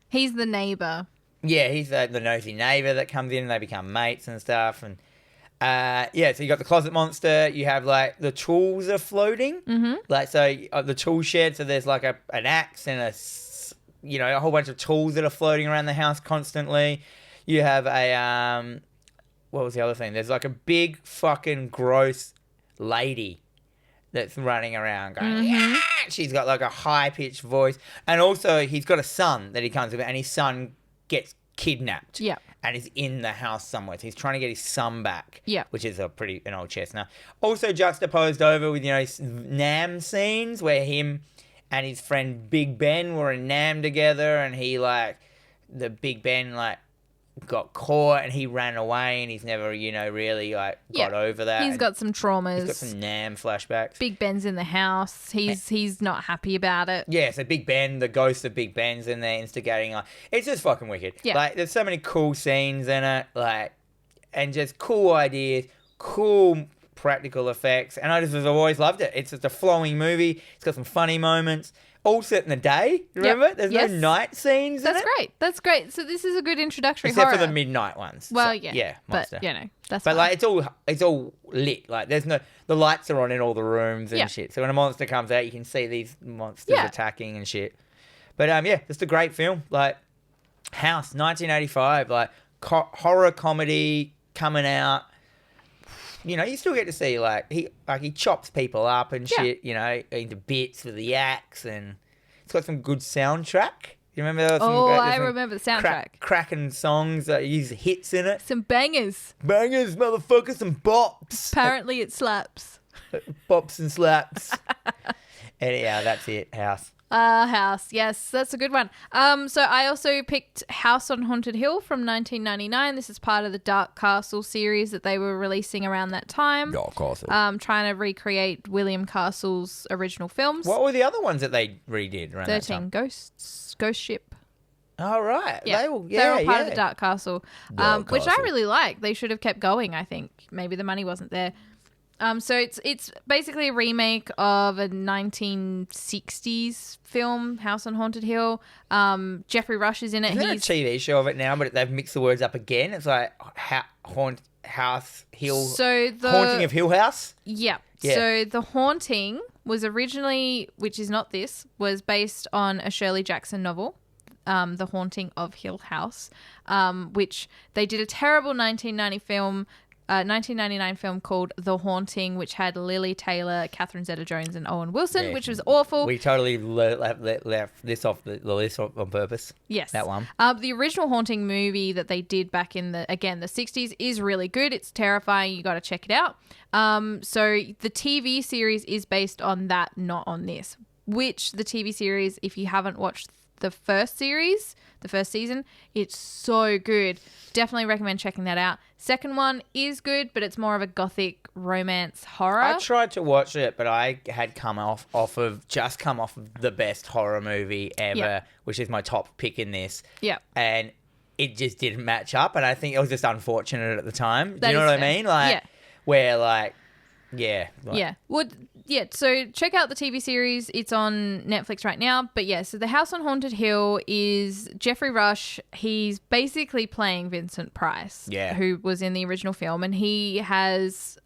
Speaker 1: He's the neighbor.
Speaker 2: Yeah, he's the nosy neighbor that comes in and they become mates and stuff. And so you got the closet monster. You have like the tools are floating.
Speaker 1: Mm-hmm.
Speaker 2: Like, so the tool shed. So there's like an axe and a whole bunch of tools that are floating around the house constantly. You have a, what was the other thing? There's like a big fucking gross lady that's running around going, yeah! She's got like a high-pitched voice. And also he's got a son that he comes with, and his son gets kidnapped.
Speaker 1: Yeah.
Speaker 2: And is in the house somewhere. So he's trying to get his son back.
Speaker 1: Yeah.
Speaker 2: Which is an old chestnut. Also juxtaposed over with, Nam scenes where him and his friend Big Ben were in Nam together, and the Big Ben got caught and he ran away, and he's never, really got over that.
Speaker 1: He's got some traumas.
Speaker 2: He's got some Nam flashbacks.
Speaker 1: Big Ben's in the house. He's not happy about it.
Speaker 2: Yeah, so Big Ben, the ghost of Big Ben's in there instigating. It's just fucking wicked.
Speaker 1: Yeah.
Speaker 2: There's so many cool scenes in it, and just cool ideas, cool practical effects, and I just have always loved it. It's just a flowing movie. It's got some funny moments. All set in the day, remember? There's no night scenes in it.
Speaker 1: That's great. So this is a good introductory
Speaker 2: Except
Speaker 1: horror.
Speaker 2: for the midnight ones.
Speaker 1: Well,
Speaker 2: so,
Speaker 1: yeah.
Speaker 2: monster.
Speaker 1: But, that's
Speaker 2: But,
Speaker 1: fine.
Speaker 2: it's all lit. The lights are on in all the rooms and shit. So when a monster comes out, you can see these monsters attacking and shit. But, just a great film. House, 1985. Horror comedy coming out. You still get to see, he chops people up and shit, into bits with the axe, and it's got some good soundtrack. You remember that?
Speaker 1: I remember the soundtrack.
Speaker 2: Cracking songs that use hits in it.
Speaker 1: Some bangers.
Speaker 2: Bangers, motherfuckers, some bops.
Speaker 1: Apparently it slaps.
Speaker 2: Bops and slaps. Anyhow, that's it, House.
Speaker 1: House. Yes, that's a good one. So I also picked House on Haunted Hill from 1999. This is part of the Dark Castle series that they were releasing around that time.
Speaker 2: Dark Castle.
Speaker 1: Trying to recreate William Castle's original films.
Speaker 2: What were the other ones that they redid around
Speaker 1: 13
Speaker 2: that time?
Speaker 1: Ghost Ship.
Speaker 2: Oh, right.
Speaker 1: Yeah. They were part of the Dark Castle, which I really like. They should have kept going, I think. Maybe the money wasn't there. So it's basically a remake of a 1960s film, House on Haunted Hill. Jeffrey Rush is in it.
Speaker 2: Isn't there a TV show of it now, but they've mixed the words up again? It's like House Hill.
Speaker 1: So
Speaker 2: Haunting of Hill House?
Speaker 1: Yeah. So The Haunting was originally, which is not this, was based on a Shirley Jackson novel. The Haunting of Hill House, which they did a terrible 1999 film called The Haunting, which had Lily Taylor, Catherine Zeta-Jones, and Owen Wilson, which was awful.
Speaker 2: We totally left this off the list on purpose.
Speaker 1: Yes.
Speaker 2: That one.
Speaker 1: The original Haunting movie that they did back in the 60s is really good. It's terrifying. You got to check it out. So the TV series is based on that, not on this, which the TV series, if you haven't watched the first series, the first season. It's so good. Definitely recommend checking that out. Second one is good, but it's more of a gothic romance horror.
Speaker 2: I tried to watch it, but I had come off of the best horror movie ever, which is my top pick in this.
Speaker 1: Yeah.
Speaker 2: And it just didn't match up, and I think it was just unfortunate at the time. Do you know what I mean?
Speaker 1: So check out the TV series. It's on Netflix right now. But yeah, so The House on Haunted Hill is Jeffrey Rush. He's basically playing Vincent Price, who was in the original film, and he has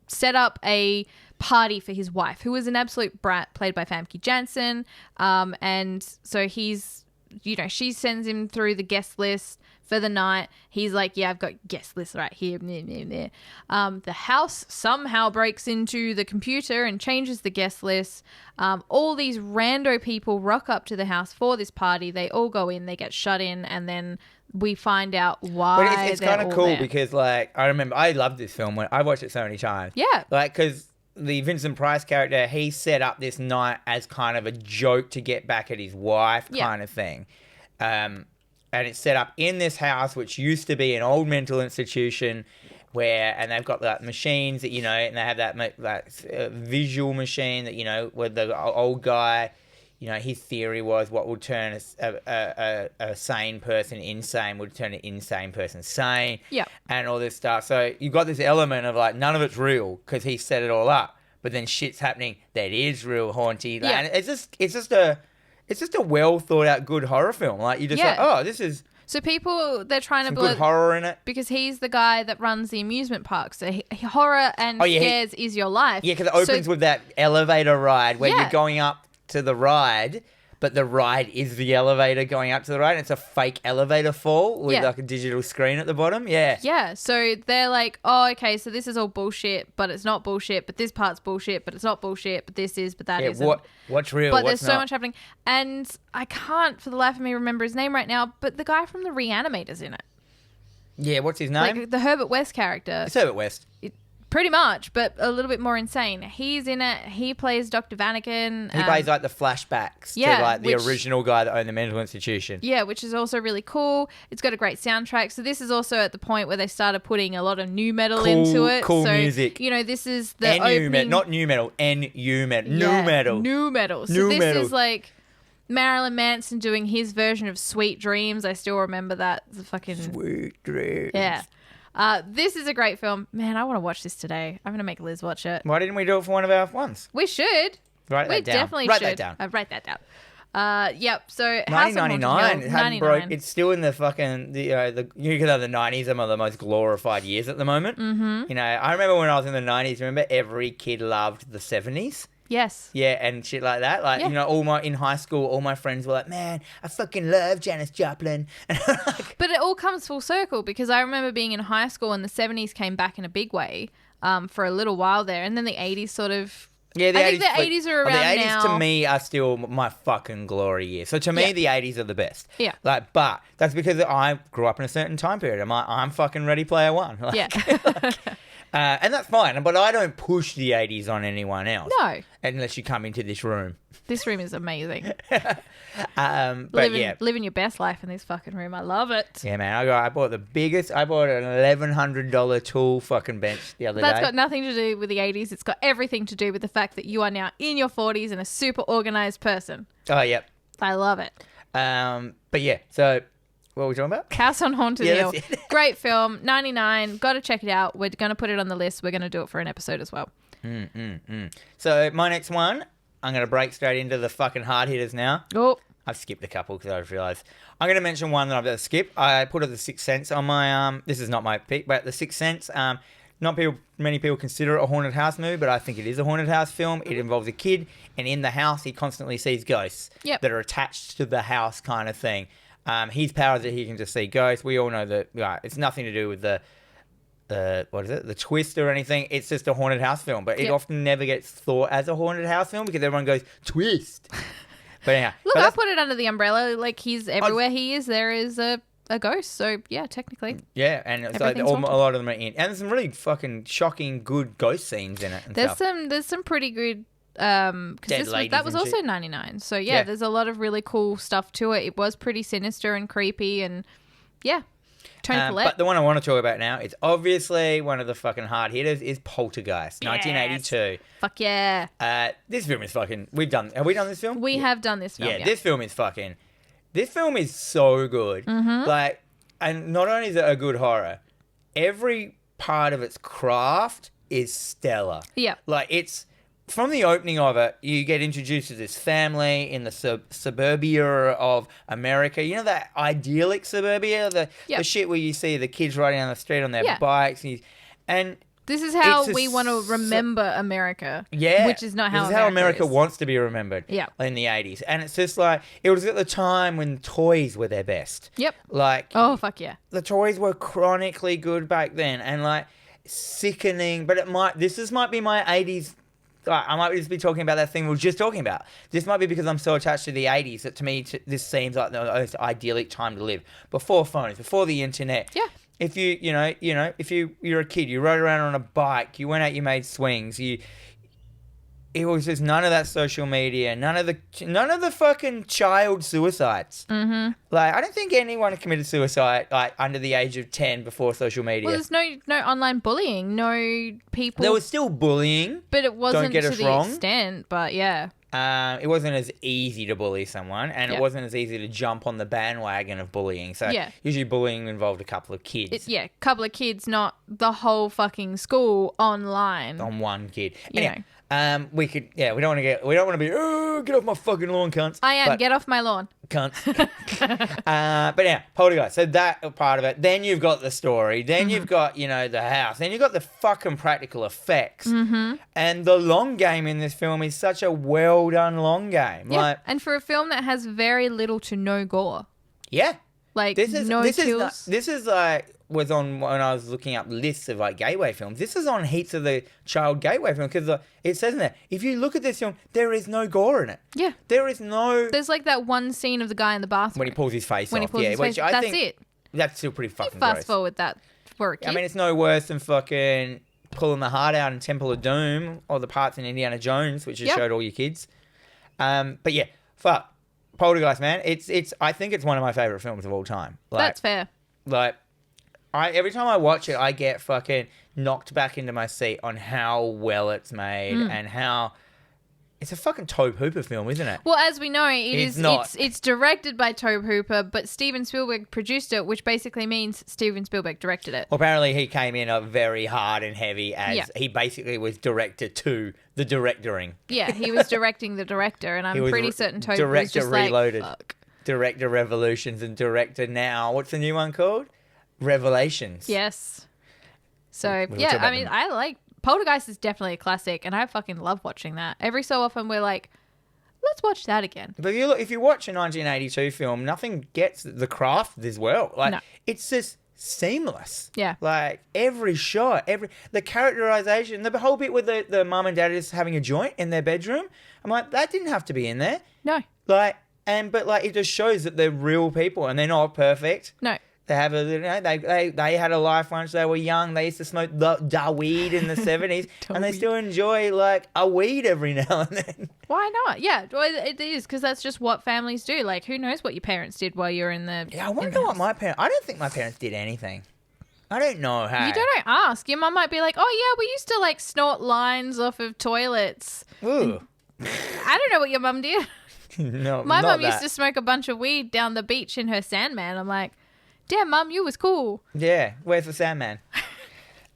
Speaker 1: set up a party for his wife, who was an absolute brat, played by Famke Janssen. And so he's, she sends him through the guest list for the night. He's like, yeah, I've got guest list right here. The house somehow breaks into the computer and changes the guest list. All these rando people rock up to the house for this party. They all go in, they get shut in, and then we find out why.
Speaker 2: But it's kind of cool there. Because, like, I remember I loved this film when I watched it so many times.
Speaker 1: Yeah.
Speaker 2: Like, because the Vincent Price character, he set up this night as kind of a joke to get back at his wife kind of thing. And it's set up in this house, which used to be an old mental institution and they've got like machines that, and they have that visual machine that, where the old guy, his theory was what would turn a sane person insane would turn an insane person sane. Yeah. And all this stuff. So you've got this element of like, none of it's real because he set it all up, but then shit's happening that is real haunted. Yeah. And it's just a well thought out good horror film. Like you just like, oh, this is
Speaker 1: so people they're trying to
Speaker 2: good horror in it
Speaker 1: because he's the guy that runs the amusement park. So horror and scares is your life.
Speaker 2: Yeah, because it opens with that elevator ride where you're going up to the ride, but the ride is the elevator going up to the ride. And it's a fake elevator fall with like a digital screen at the bottom. Yeah.
Speaker 1: Yeah. So they're like, oh, okay, so this is all bullshit, but it's not bullshit, but this part's bullshit, but it's not bullshit, but this is, but that isn't.
Speaker 2: What's real?
Speaker 1: But
Speaker 2: what's
Speaker 1: there's so much happening. And I can't for the life of me remember his name right now, but the guy from The Reanimator's in it.
Speaker 2: Yeah, what's his name?
Speaker 1: Like the Herbert West character.
Speaker 2: It's Herbert West.
Speaker 1: Pretty much, but a little bit more insane. He's in it. He plays Dr. Vanaken.
Speaker 2: He plays like the flashbacks to like the original guy that owned the mental institution.
Speaker 1: Yeah, which is also really cool. It's got a great soundtrack. So this is also at the point where they started putting a lot of new metal into it.
Speaker 2: Cool music.
Speaker 1: This is the opening...
Speaker 2: not new metal, N-U metal. New metal.
Speaker 1: New metal. So this is like Marilyn Manson doing his version of Sweet Dreams. I still remember that. The fucking...
Speaker 2: Sweet Dreams.
Speaker 1: Yeah. This is a great film. Man, I want to watch this today. I'm going to make Liz watch it.
Speaker 2: Why didn't we do it for one of our ones?
Speaker 1: We should.
Speaker 2: Write that down.
Speaker 1: We definitely
Speaker 2: should.
Speaker 1: Write that down. Yep. So
Speaker 2: 1999. It hadn't broke. It's still in the fucking you could have the 90s. Some of the most glorified years at the moment. Mm-hmm. I remember when I was in the 90s. Remember every kid loved the 70s.
Speaker 1: Yes.
Speaker 2: Yeah, and shit like that. Like, in high school, all my friends were like, man, I fucking love Janis Joplin.
Speaker 1: But it all comes full circle because I remember being in high school and the 70s came back in a big way for a little while there. And then the 80s sort of...
Speaker 2: Yeah,
Speaker 1: I think the 80s are around now.
Speaker 2: The 80s to me are still my fucking glory year. So to me, the 80s are the best.
Speaker 1: Yeah.
Speaker 2: But that's because I grew up in a certain time period. I'm fucking Ready Player One. And that's fine, but I don't push the 80s on anyone else.
Speaker 1: No.
Speaker 2: Unless you come into this room.
Speaker 1: This room is amazing.
Speaker 2: Living
Speaker 1: your best life in this fucking room. I love it.
Speaker 2: Yeah, man. I bought an $1,100 tool fucking bench the other day.
Speaker 1: That's got nothing to do with the 80s. It's got everything to do with the fact that you are now in your 40s and a super organized person.
Speaker 2: Oh, yep.
Speaker 1: I love it.
Speaker 2: But yeah, so... What were we talking about?
Speaker 1: House on Haunted Hill. Great film. 99. Got to check it out. We're going to put it on the list. We're going to do it for an episode as well.
Speaker 2: So my next one, I'm going to break straight into the fucking hard hitters now.
Speaker 1: Oh.
Speaker 2: I've skipped a couple because I've realised. I'm going to mention one that I've got to skip. I put it The Sixth Sense on my... this is not my pick, but The Sixth Sense... many people consider it a haunted house movie, but I think it is a haunted house film. It involves a kid, and in the house, he constantly sees ghosts that are attached to the house kind of thing. His power is that he can just see ghosts. We all know that it's nothing to do with the twist or anything. It's just a haunted house film, but it often never gets thought as a haunted house film because everyone goes, twist. But anyhow.
Speaker 1: Look, I put it under the umbrella. Like, he's everywhere he is, there is a ghost. So, yeah, technically.
Speaker 2: Yeah, and it's like a lot of them are in. And there's some really fucking shocking, good ghost scenes in it.
Speaker 1: There's some pretty good because that was also 99. So yeah, there's a lot of really cool stuff to it. It was pretty sinister and creepy, and yeah. Tony Collette.
Speaker 2: But the one I want to talk about now, it's obviously one of the fucking hard hitters, is Poltergeist, 1982.
Speaker 1: Fuck yeah.
Speaker 2: This film is fucking... Have we done this film?
Speaker 1: We have done this film,
Speaker 2: yeah. This film is so good.
Speaker 1: Mm-hmm.
Speaker 2: Like, and not only is it a good horror, every part of its craft is stellar.
Speaker 1: Yeah.
Speaker 2: Like, it's... From the opening of it, you get introduced to this family in the suburbia of America. You know that idyllic suburbia? The shit where you see the kids riding down the street on their bikes. And
Speaker 1: this is how we want to remember America.
Speaker 2: Yeah.
Speaker 1: Which is not how
Speaker 2: America wants to be remembered.
Speaker 1: Yeah.
Speaker 2: In the 80s. And it's just like, it was at the time when toys were their best.
Speaker 1: Yep.
Speaker 2: Like.
Speaker 1: Oh, fuck yeah.
Speaker 2: The toys were chronically good back then. And like, sickening. But this might be my 80s. I might just be talking about that thing we were just talking about. This might be because I'm so attached to the 80s that to me this seems like the most idyllic time to live. Before phones, before the internet.
Speaker 1: Yeah.
Speaker 2: If if you're a kid, you rode around on a bike, you went out, you made swings, it was just none of that social media, none of the fucking child suicides.
Speaker 1: Mm-hmm.
Speaker 2: Like, I don't think anyone committed suicide like under the age of 10 before social media.
Speaker 1: Well, there's no online bullying, no people.
Speaker 2: There was still bullying,
Speaker 1: but it wasn't to the
Speaker 2: wrong.
Speaker 1: extent. But yeah,
Speaker 2: it wasn't as easy to bully someone, and it wasn't as easy to jump on the bandwagon of bullying. So usually bullying involved a couple of kids.
Speaker 1: A couple of kids, not the whole fucking school online.
Speaker 2: On one kid.
Speaker 1: You know.
Speaker 2: We don't want to be, get off my fucking lawn, cunts.
Speaker 1: Get off my lawn.
Speaker 2: Cunts. But yeah, Poltergeist. So that part of it. Then you've got the story. Then you've got, the house. Then you've got the fucking practical effects.
Speaker 1: Mm-hmm.
Speaker 2: And the long game in this film is such a well done long game.
Speaker 1: Yeah.
Speaker 2: Like,
Speaker 1: and for a film that has very little to no gore.
Speaker 2: Yeah.
Speaker 1: Like,
Speaker 2: this
Speaker 1: kills.
Speaker 2: This is like, was on when I was looking up lists of like gateway films. This is on heaps of the child gateway films because it says in there, if you look at this film, there is no gore in it.
Speaker 1: Yeah.
Speaker 2: There's
Speaker 1: like that one scene of the guy in the bathroom.
Speaker 2: When he pulls his face off.
Speaker 1: That's it.
Speaker 2: That's still pretty fucking
Speaker 1: gross.
Speaker 2: Fast
Speaker 1: forward that for a kid.
Speaker 2: I mean, it's no worse than fucking pulling the heart out in Temple of Doom or the parts in Indiana Jones, which you showed all your kids. But yeah, fuck. Poltergeist, man. I think it's one of my favourite films of all time. Like,
Speaker 1: that's fair.
Speaker 2: Like, every time I watch it, I get fucking knocked back into my seat on how well it's made and how... It's a fucking Tobe Hooper film, isn't it?
Speaker 1: Well, as we know, it's directed by Tobe Hooper, but Steven Spielberg produced it, which basically means Steven Spielberg directed it.
Speaker 2: Well, apparently he came in very hard and heavy as he basically was director to the directoring.
Speaker 1: Yeah, he was directing the director, and I'm pretty certain Tobe was just
Speaker 2: Reloaded.
Speaker 1: Like, fuck.
Speaker 2: Director Revolutions and Director Now. What's the new one called? Revelations.
Speaker 1: Yes. So, I like... Poltergeist is definitely a classic, and I fucking love watching that. Every so often, we're like, let's watch that again.
Speaker 2: But if you watch a 1982 film, nothing gets the craft as well. Like, it's just seamless.
Speaker 1: Yeah.
Speaker 2: Like, every shot, the characterization, the whole bit with the mum and dad is having a joint in their bedroom. I'm like, that didn't have to be in there.
Speaker 1: No.
Speaker 2: But it just shows that they're real people and they're not perfect.
Speaker 1: No.
Speaker 2: They have they had a life once they were young. They used to smoke the weed in the 70s, and they still enjoy like a weed every now and then.
Speaker 1: Why not? Yeah, well, it is because that's just what families do. Like, who knows what your parents did while you're in the...
Speaker 2: Yeah, I wonder what my parents... I don't think my parents did anything. I don't know how.
Speaker 1: You don't ask. Your mum might be like, oh, yeah, we used to like snort lines off of toilets.
Speaker 2: Ooh.
Speaker 1: I don't know what your mum did.
Speaker 2: No,
Speaker 1: my mum used to smoke a bunch of weed down the beach in her Sandman. I'm like... Damn, Mum, you was cool.
Speaker 2: Yeah, where's the Sandman?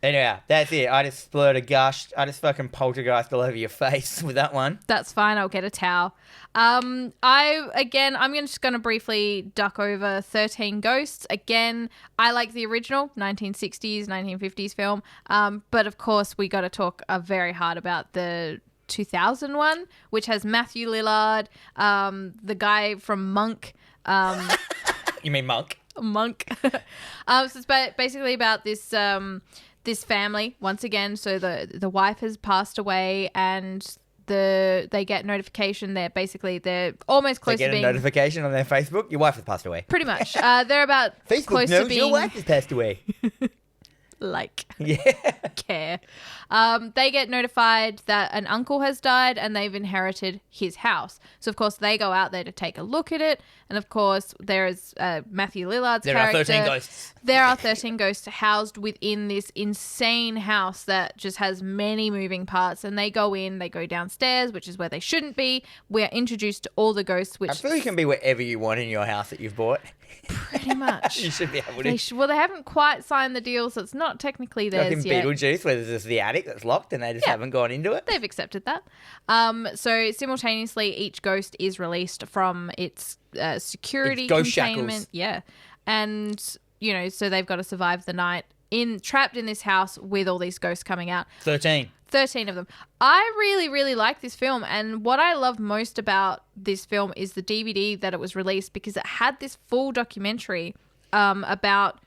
Speaker 2: Anyway, that's it. I just splurted, gushed. I just fucking poltergeist all over your face with that one.
Speaker 1: That's fine. I'll get a towel. I'm just going to briefly duck over 13 Ghosts. Again, I like the original 1960s, 1950s film. But of course, we got to talk very hard about the 2001, which has Matthew Lillard, the guy from Monk.
Speaker 2: You mean Monk?
Speaker 1: Monk. So it's basically about this this family once again. So the wife has passed away, and they get notification. They're almost close to being...
Speaker 2: a notification on their Facebook. Your wife has passed away.
Speaker 1: Pretty much. They're about
Speaker 2: Facebook
Speaker 1: close
Speaker 2: knows
Speaker 1: to being...
Speaker 2: your wife has passed away.
Speaker 1: care. They get notified that an uncle has died and they've inherited his house. So, of course, they go out there to take a look at it. And, of course, there is Matthew Lillard's character.
Speaker 2: There are 13 ghosts.
Speaker 1: There are 13 ghosts housed within this insane house that just has many moving parts. And they go downstairs, which is where they shouldn't be. We're introduced to all the ghosts, which...
Speaker 2: I feel you can be wherever you want in your house that you've bought.
Speaker 1: Pretty much.
Speaker 2: You should be able to.
Speaker 1: Well, they haven't quite signed the deal, so it's not technically theirs
Speaker 2: like in
Speaker 1: yet.
Speaker 2: Beetlejuice, where there's just the attic that's locked and they just haven't gone into it.
Speaker 1: They've accepted that. So simultaneously, each ghost is released from its security
Speaker 2: ghost
Speaker 1: containment.
Speaker 2: shackles.
Speaker 1: Yeah. And, so they've got to survive the night trapped in this house with all these ghosts coming out.
Speaker 2: 13
Speaker 1: of them. I really, really like this film. And what I love most about this film is the DVD that it was released, because it had this full documentary about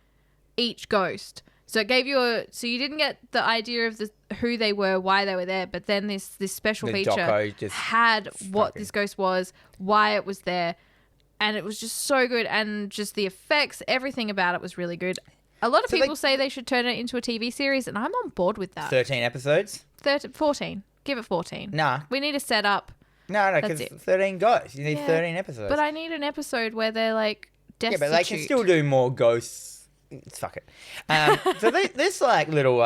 Speaker 1: each ghost. So it gave you so you didn't get the idea of who they were, why they were there, but then this special feature had what this ghost was, why it was there, and it was just so good, and just the effects, everything about it was really good. A lot of people say they should turn it into a TV series, and I'm on board with that.
Speaker 2: 13 episodes?
Speaker 1: 14. Give it 14.
Speaker 2: Nah.
Speaker 1: We need a setup.
Speaker 2: No, because 13 ghosts. You need 13 episodes.
Speaker 1: But I need an episode where they're like destitute.
Speaker 2: Yeah, but they can still do more ghosts. Fuck it. So this little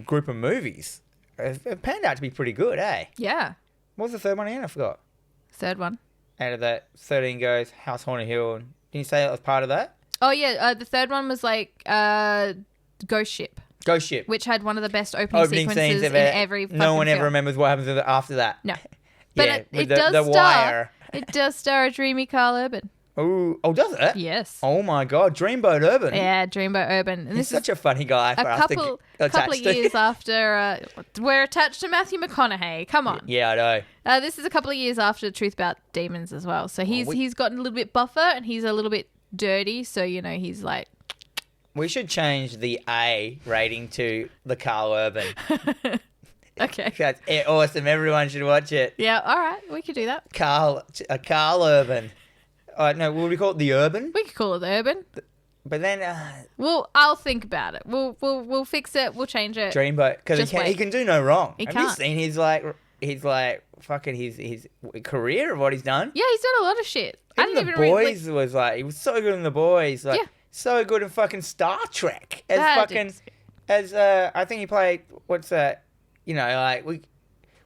Speaker 2: group of movies have panned out to be pretty good, eh?
Speaker 1: Yeah.
Speaker 2: What was the third one again? I forgot.
Speaker 1: Third one.
Speaker 2: Out of that, 13 Ghosts, House Haunted Hill. Didn't you say that was part of that?
Speaker 1: Oh, yeah. The third one was Ghost Ship.
Speaker 2: Ghost Ship.
Speaker 1: Which had one of the best opening sequences in every fucking
Speaker 2: No one
Speaker 1: film.
Speaker 2: ever remembers what happens after that.
Speaker 1: No. But
Speaker 2: yeah,
Speaker 1: it does star a dreamy Carl Urban.
Speaker 2: Oh, does it?
Speaker 1: Yes.
Speaker 2: Oh my God, Dreamboat Urban.
Speaker 1: Yeah, Dreamboat Urban. And
Speaker 2: He's such a funny guy for us to
Speaker 1: couple of years after we're attached to Matthew McConaughey. Come on.
Speaker 2: Yeah, I know.
Speaker 1: This is a couple of years after The Truth About Demons as well. So he's gotten a little bit buffer and he's a little bit dirty. So, he's like...
Speaker 2: We should change the A rating to the Carl Urban.
Speaker 1: Okay.
Speaker 2: That's awesome. Everyone should watch it.
Speaker 1: Yeah, all right. We could do that.
Speaker 2: Carl Urban. No, would we call it the Urban?
Speaker 1: We could call it the Urban.
Speaker 2: But then...
Speaker 1: I'll think about it. We'll fix it. We'll change it.
Speaker 2: Dreamboat. Because he can do no wrong.
Speaker 1: Have
Speaker 2: you seen his fucking his career of what he's done?
Speaker 1: Yeah, he's done a lot of shit.
Speaker 2: Even The Boys he was so good in The Boys. So good in fucking Star Trek. I think he played, what's that?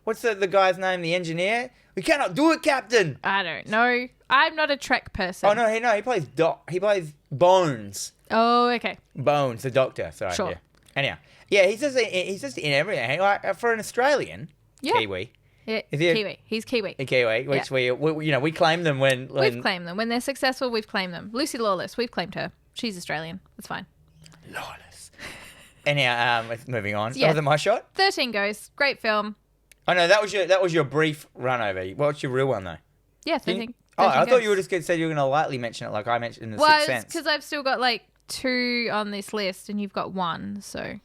Speaker 2: What's the guy's name? The engineer? We cannot do it, Captain.
Speaker 1: I don't know. I'm not a Trek person.
Speaker 2: Oh no, he plays He plays Bones.
Speaker 1: Oh, okay.
Speaker 2: Bones, the Doctor. Sorry.
Speaker 1: Sure.
Speaker 2: Yeah. Anyhow, yeah, he's just in everything. Like for an Australian, Kiwi.
Speaker 1: Yeah, Kiwi. He's Kiwi.
Speaker 2: Kiwi, which we claim them when
Speaker 1: we've claimed them when they're successful. We've claimed them. Lucy Lawless, we've claimed her. She's Australian. That's fine.
Speaker 2: Lawless. Anyhow, moving on.
Speaker 1: Yeah.
Speaker 2: Was it my shot?
Speaker 1: 13 Ghosts. Great film.
Speaker 2: Oh no, that was your brief run over. What's your real one though?
Speaker 1: Yeah, 13.
Speaker 2: I thought you were just said you were going to lightly mention it, like I mentioned in the Sixth Sense.
Speaker 1: Because I've still got 2 on this list, and you've got 1. So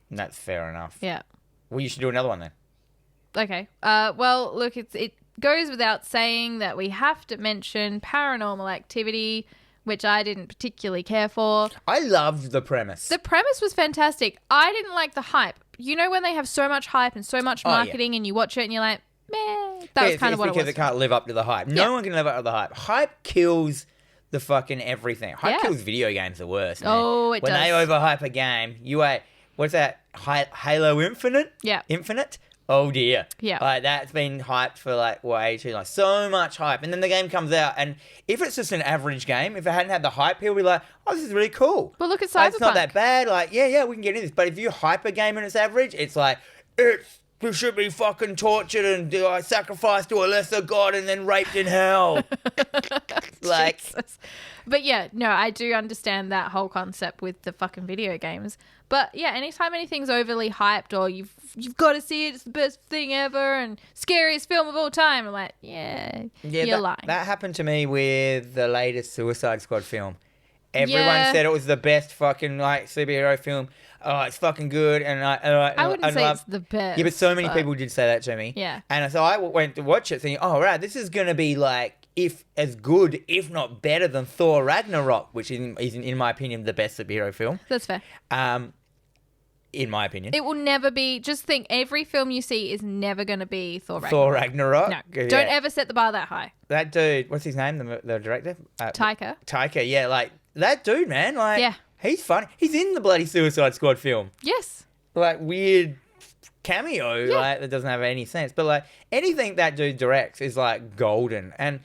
Speaker 2: that's fair enough.
Speaker 1: Yeah.
Speaker 2: Well, you should do another one then.
Speaker 1: Okay. Well, look, it goes without saying that we have to mention Paranormal Activity, which I didn't particularly care for.
Speaker 2: I loved the premise.
Speaker 1: The premise was fantastic. I didn't like the hype. When they have so much hype and so much marketing and you watch it and you're like, meh. That was kind of what it was.
Speaker 2: Because it can't live up to the hype. No one can live up to the hype. Hype kills the fucking everything. Hype kills video games the worst, man.
Speaker 1: Oh, it does.
Speaker 2: When they overhype a game, what's that? Halo Infinite?
Speaker 1: Yeah.
Speaker 2: Infinite? Oh dear.
Speaker 1: Yeah.
Speaker 2: That's been hyped for way too long. So much hype. And then the game comes out, and if it's just an average game, if it hadn't had the hype, people would be like, oh, this is really cool.
Speaker 1: Well, look at Cyberpunk.
Speaker 2: It's not that bad. We can get into this. But if you hype a game and it's average, it's like, we should be fucking tortured and sacrificed to a lesser god and then raped in hell.
Speaker 1: Jesus. But yeah, no, I do understand that whole concept with the fucking video games. But yeah, anytime anything's overly hyped or you've got to see it, it's the best thing ever and scariest film of all time, I'm like, you're lying.
Speaker 2: That happened to me with the latest Suicide Squad film. Everyone said it was the best fucking superhero film. Oh, it's fucking good, and
Speaker 1: I wouldn't say it's the best.
Speaker 2: Yeah, but so many people did say that to me.
Speaker 1: Yeah.
Speaker 2: And so I went to watch it, thinking, oh right, this is gonna be like if as good, if not better than Thor Ragnarok, which is in my opinion, the best superhero film.
Speaker 1: That's fair.
Speaker 2: In my opinion.
Speaker 1: It will never be... Just think, every film you see is never going to be Thor Ragnarok.
Speaker 2: Thor Ragnarok?
Speaker 1: No. Don't ever set the bar that high.
Speaker 2: That dude, what's his name, the director?
Speaker 1: Taika.
Speaker 2: Taika, yeah, like, that dude, man, like,
Speaker 1: yeah.
Speaker 2: He's funny. He's in the bloody Suicide Squad film.
Speaker 1: Yes.
Speaker 2: Like, weird cameo, like, that doesn't have any sense. But, like, anything that dude directs is, like, golden. And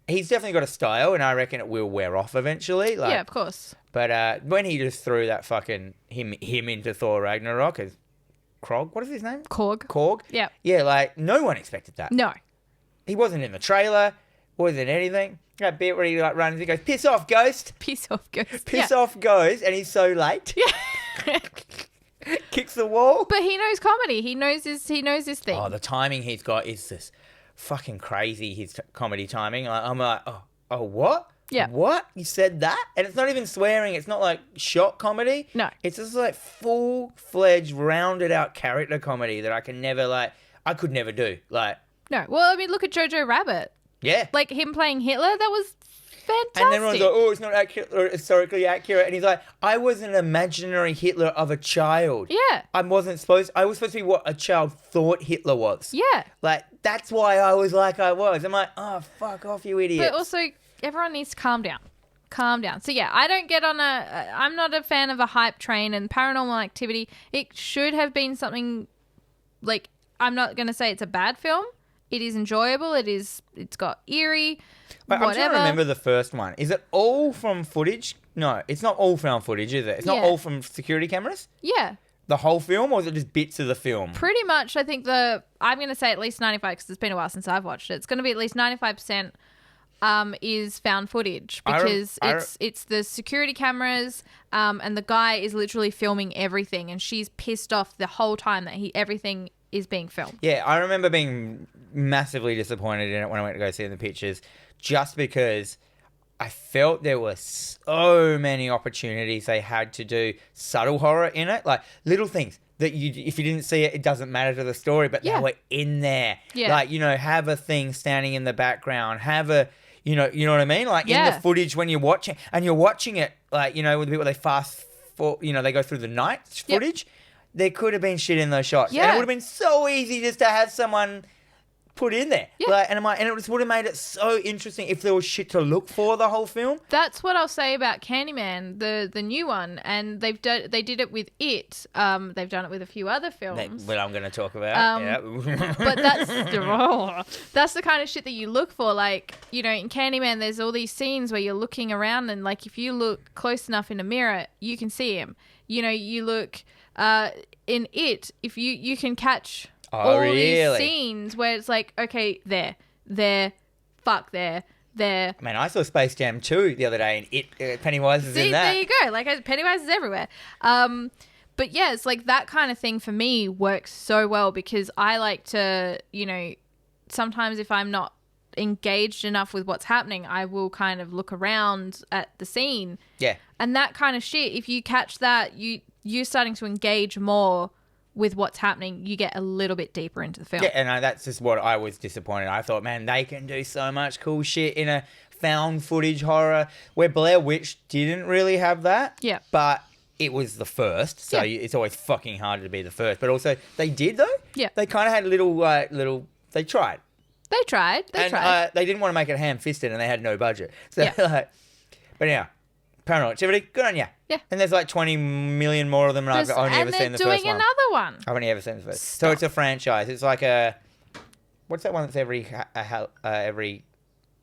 Speaker 2: he's definitely got a style, and I reckon it will wear off eventually. Like,
Speaker 1: yeah, of course.
Speaker 2: But when he just threw that fucking him into Thor Ragnarok as Krog, what is his name?
Speaker 1: Korg. Yeah.
Speaker 2: Yeah, like, no one expected that.
Speaker 1: No.
Speaker 2: He wasn't in the trailer, wasn't anything. That bit where he like runs, he goes, "Piss off, ghost."
Speaker 1: Piss off, ghost.
Speaker 2: Piss off, ghost, and he's so late.
Speaker 1: Yeah.
Speaker 2: Kicks the wall.
Speaker 1: But he knows comedy. He knows his thing.
Speaker 2: Oh, the timing he's got is just fucking crazy. His comedy timing. I'm like, oh, what?
Speaker 1: Yeah.
Speaker 2: What? You said that? And it's not even swearing. It's not like shot comedy.
Speaker 1: No.
Speaker 2: It's just like full-fledged, rounded-out character comedy that I could never do. Like.
Speaker 1: No. Well, I mean, look at Jojo Rabbit.
Speaker 2: Yeah.
Speaker 1: Like him playing Hitler, that was fantastic.
Speaker 2: And everyone's like, oh, it's not accurate or historically accurate. And he's like, I was an imaginary Hitler of a child.
Speaker 1: Yeah.
Speaker 2: I was supposed to be what a child thought Hitler was.
Speaker 1: Yeah.
Speaker 2: Like, that's why I was like I was. I'm like, oh, fuck off, you idiots.
Speaker 1: But also, everyone needs to calm down. Calm down. So, yeah, I don't get on I'm not a fan of a hype train, and Paranormal Activity, it should have been something, like, I'm not going to say it's a bad film. It is enjoyable. It's got eerie, whatever.
Speaker 2: I'm trying to remember the first one. Is it all from footage? No, it's not all found footage, is it? It's not all from security cameras?
Speaker 1: Yeah.
Speaker 2: The whole film, or is it just bits of the film?
Speaker 1: Pretty much, I think I'm going to say at least 95, because it's been a while since I've watched it. It's going to be at least 95% is found footage, because it's the security cameras, and the guy is literally filming everything, and she's pissed off the whole time that everything is being filmed.
Speaker 2: Yeah, I remember being massively disappointed in it when I went to go see the pictures, just because I felt there were so many opportunities they had to do subtle horror in it, like little things that if you didn't see it, it doesn't matter to the story, but they were in there. Yeah. Like, have a thing standing in the background, have a, you know what I mean? Like in the footage when you're watching, and you're watching it, like, with the bit where they fast forward, they go through the night footage. Yep. There could have been shit in those shots. Yeah. And it would have been so easy just to have someone put in there. Yeah. Like, and it would have made it so interesting if there was shit to look for the whole film.
Speaker 1: That's what I'll say about Candyman, the new one. And they did it with It. They've done it with a few other films.
Speaker 2: That I'm going to talk about.
Speaker 1: But that's the kind of shit that you look for. Like, in Candyman, there's all these scenes where you're looking around, and like if you look close enough in a mirror, you can see him. You look... in It, if you can catch these scenes where it's like, okay, there, fuck, there.
Speaker 2: Man, I saw Space Jam 2 the other day, and Pennywise is in that.
Speaker 1: There you go. Like, Pennywise is everywhere. But yeah, it's like that kind of thing for me works so well, because I like to, sometimes if I'm not engaged enough with what's happening, I will kind of look around at the scene.
Speaker 2: Yeah.
Speaker 1: And that kind of shit, if you catch that, you're starting to engage more with what's happening. You get a little bit deeper into the film.
Speaker 2: Yeah, and that's just what I was disappointed. I thought, man, they can do so much cool shit in a found footage horror, where Blair Witch didn't really have that.
Speaker 1: Yeah.
Speaker 2: But it was the first, so it's always fucking hard to be the first. But also, they did, though.
Speaker 1: Yeah.
Speaker 2: They kind of had they tried.
Speaker 1: They tried.
Speaker 2: They didn't want to make it ham-fisted, and they had no budget. So, but yeah. Paranormal Activity, good on ya.
Speaker 1: Yeah.
Speaker 2: And there's like 20 million more of them, and I've only ever seen the first one.
Speaker 1: And they're doing another one.
Speaker 2: I've only ever seen the first. So it's a franchise. It's like what's that one that's every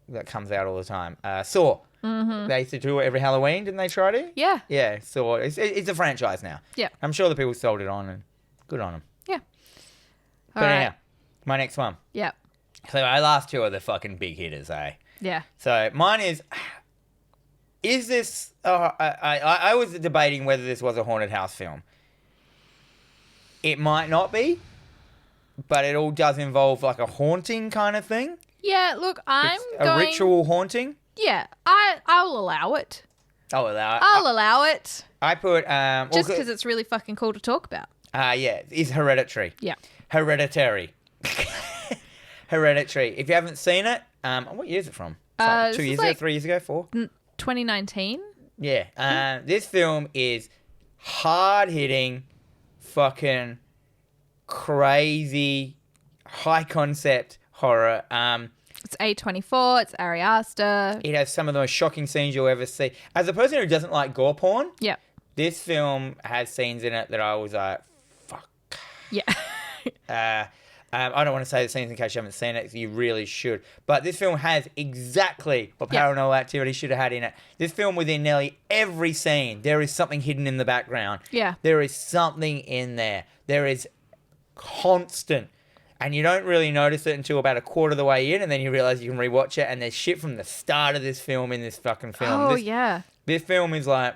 Speaker 2: that comes out all the time? Saw. Mm-hmm. They used to do it every Halloween, didn't they try to?
Speaker 1: Yeah.
Speaker 2: Yeah, Saw. It's a franchise now.
Speaker 1: Yeah.
Speaker 2: I'm sure the people sold it on, and good on them.
Speaker 1: Yeah.
Speaker 2: But anyhow, my next one.
Speaker 1: Yeah.
Speaker 2: So my last two are the fucking big hitters, eh?
Speaker 1: Yeah.
Speaker 2: So mine is this... I was debating whether this was a haunted house film. It might not be, but it all does involve like a haunting kind of thing.
Speaker 1: Yeah, look,
Speaker 2: a ritual haunting.
Speaker 1: Yeah, I'll allow it.
Speaker 2: I'll allow it.
Speaker 1: I'll allow it.
Speaker 2: I put...
Speaker 1: just because it's really fucking cool to talk about.
Speaker 2: Yeah, it's Hereditary.
Speaker 1: Yeah.
Speaker 2: Hereditary. Hereditary. If you haven't seen it, what year is it from? Like 2 years ago, 3 years ago, 4?
Speaker 1: 2019.
Speaker 2: Yeah. This film is hard-hitting, fucking crazy, high-concept horror.
Speaker 1: It's A24. It's Ari Aster.
Speaker 2: It has some of the most shocking scenes you'll ever see. As a person who doesn't like gore porn, this film has scenes in it that I was like, fuck.
Speaker 1: Yeah.
Speaker 2: I don't want to say the scenes in case you haven't seen it. You really should. But this film has exactly what Paranormal Activity should have had in it. This film, within nearly every scene, there is something hidden in the background.
Speaker 1: Yeah.
Speaker 2: There is something in there. There is constant. And you don't really notice it until about a quarter of the way in, and then you realise you can rewatch it, and there's shit from the start of this film in this fucking film.
Speaker 1: Oh, yeah.
Speaker 2: This film is like...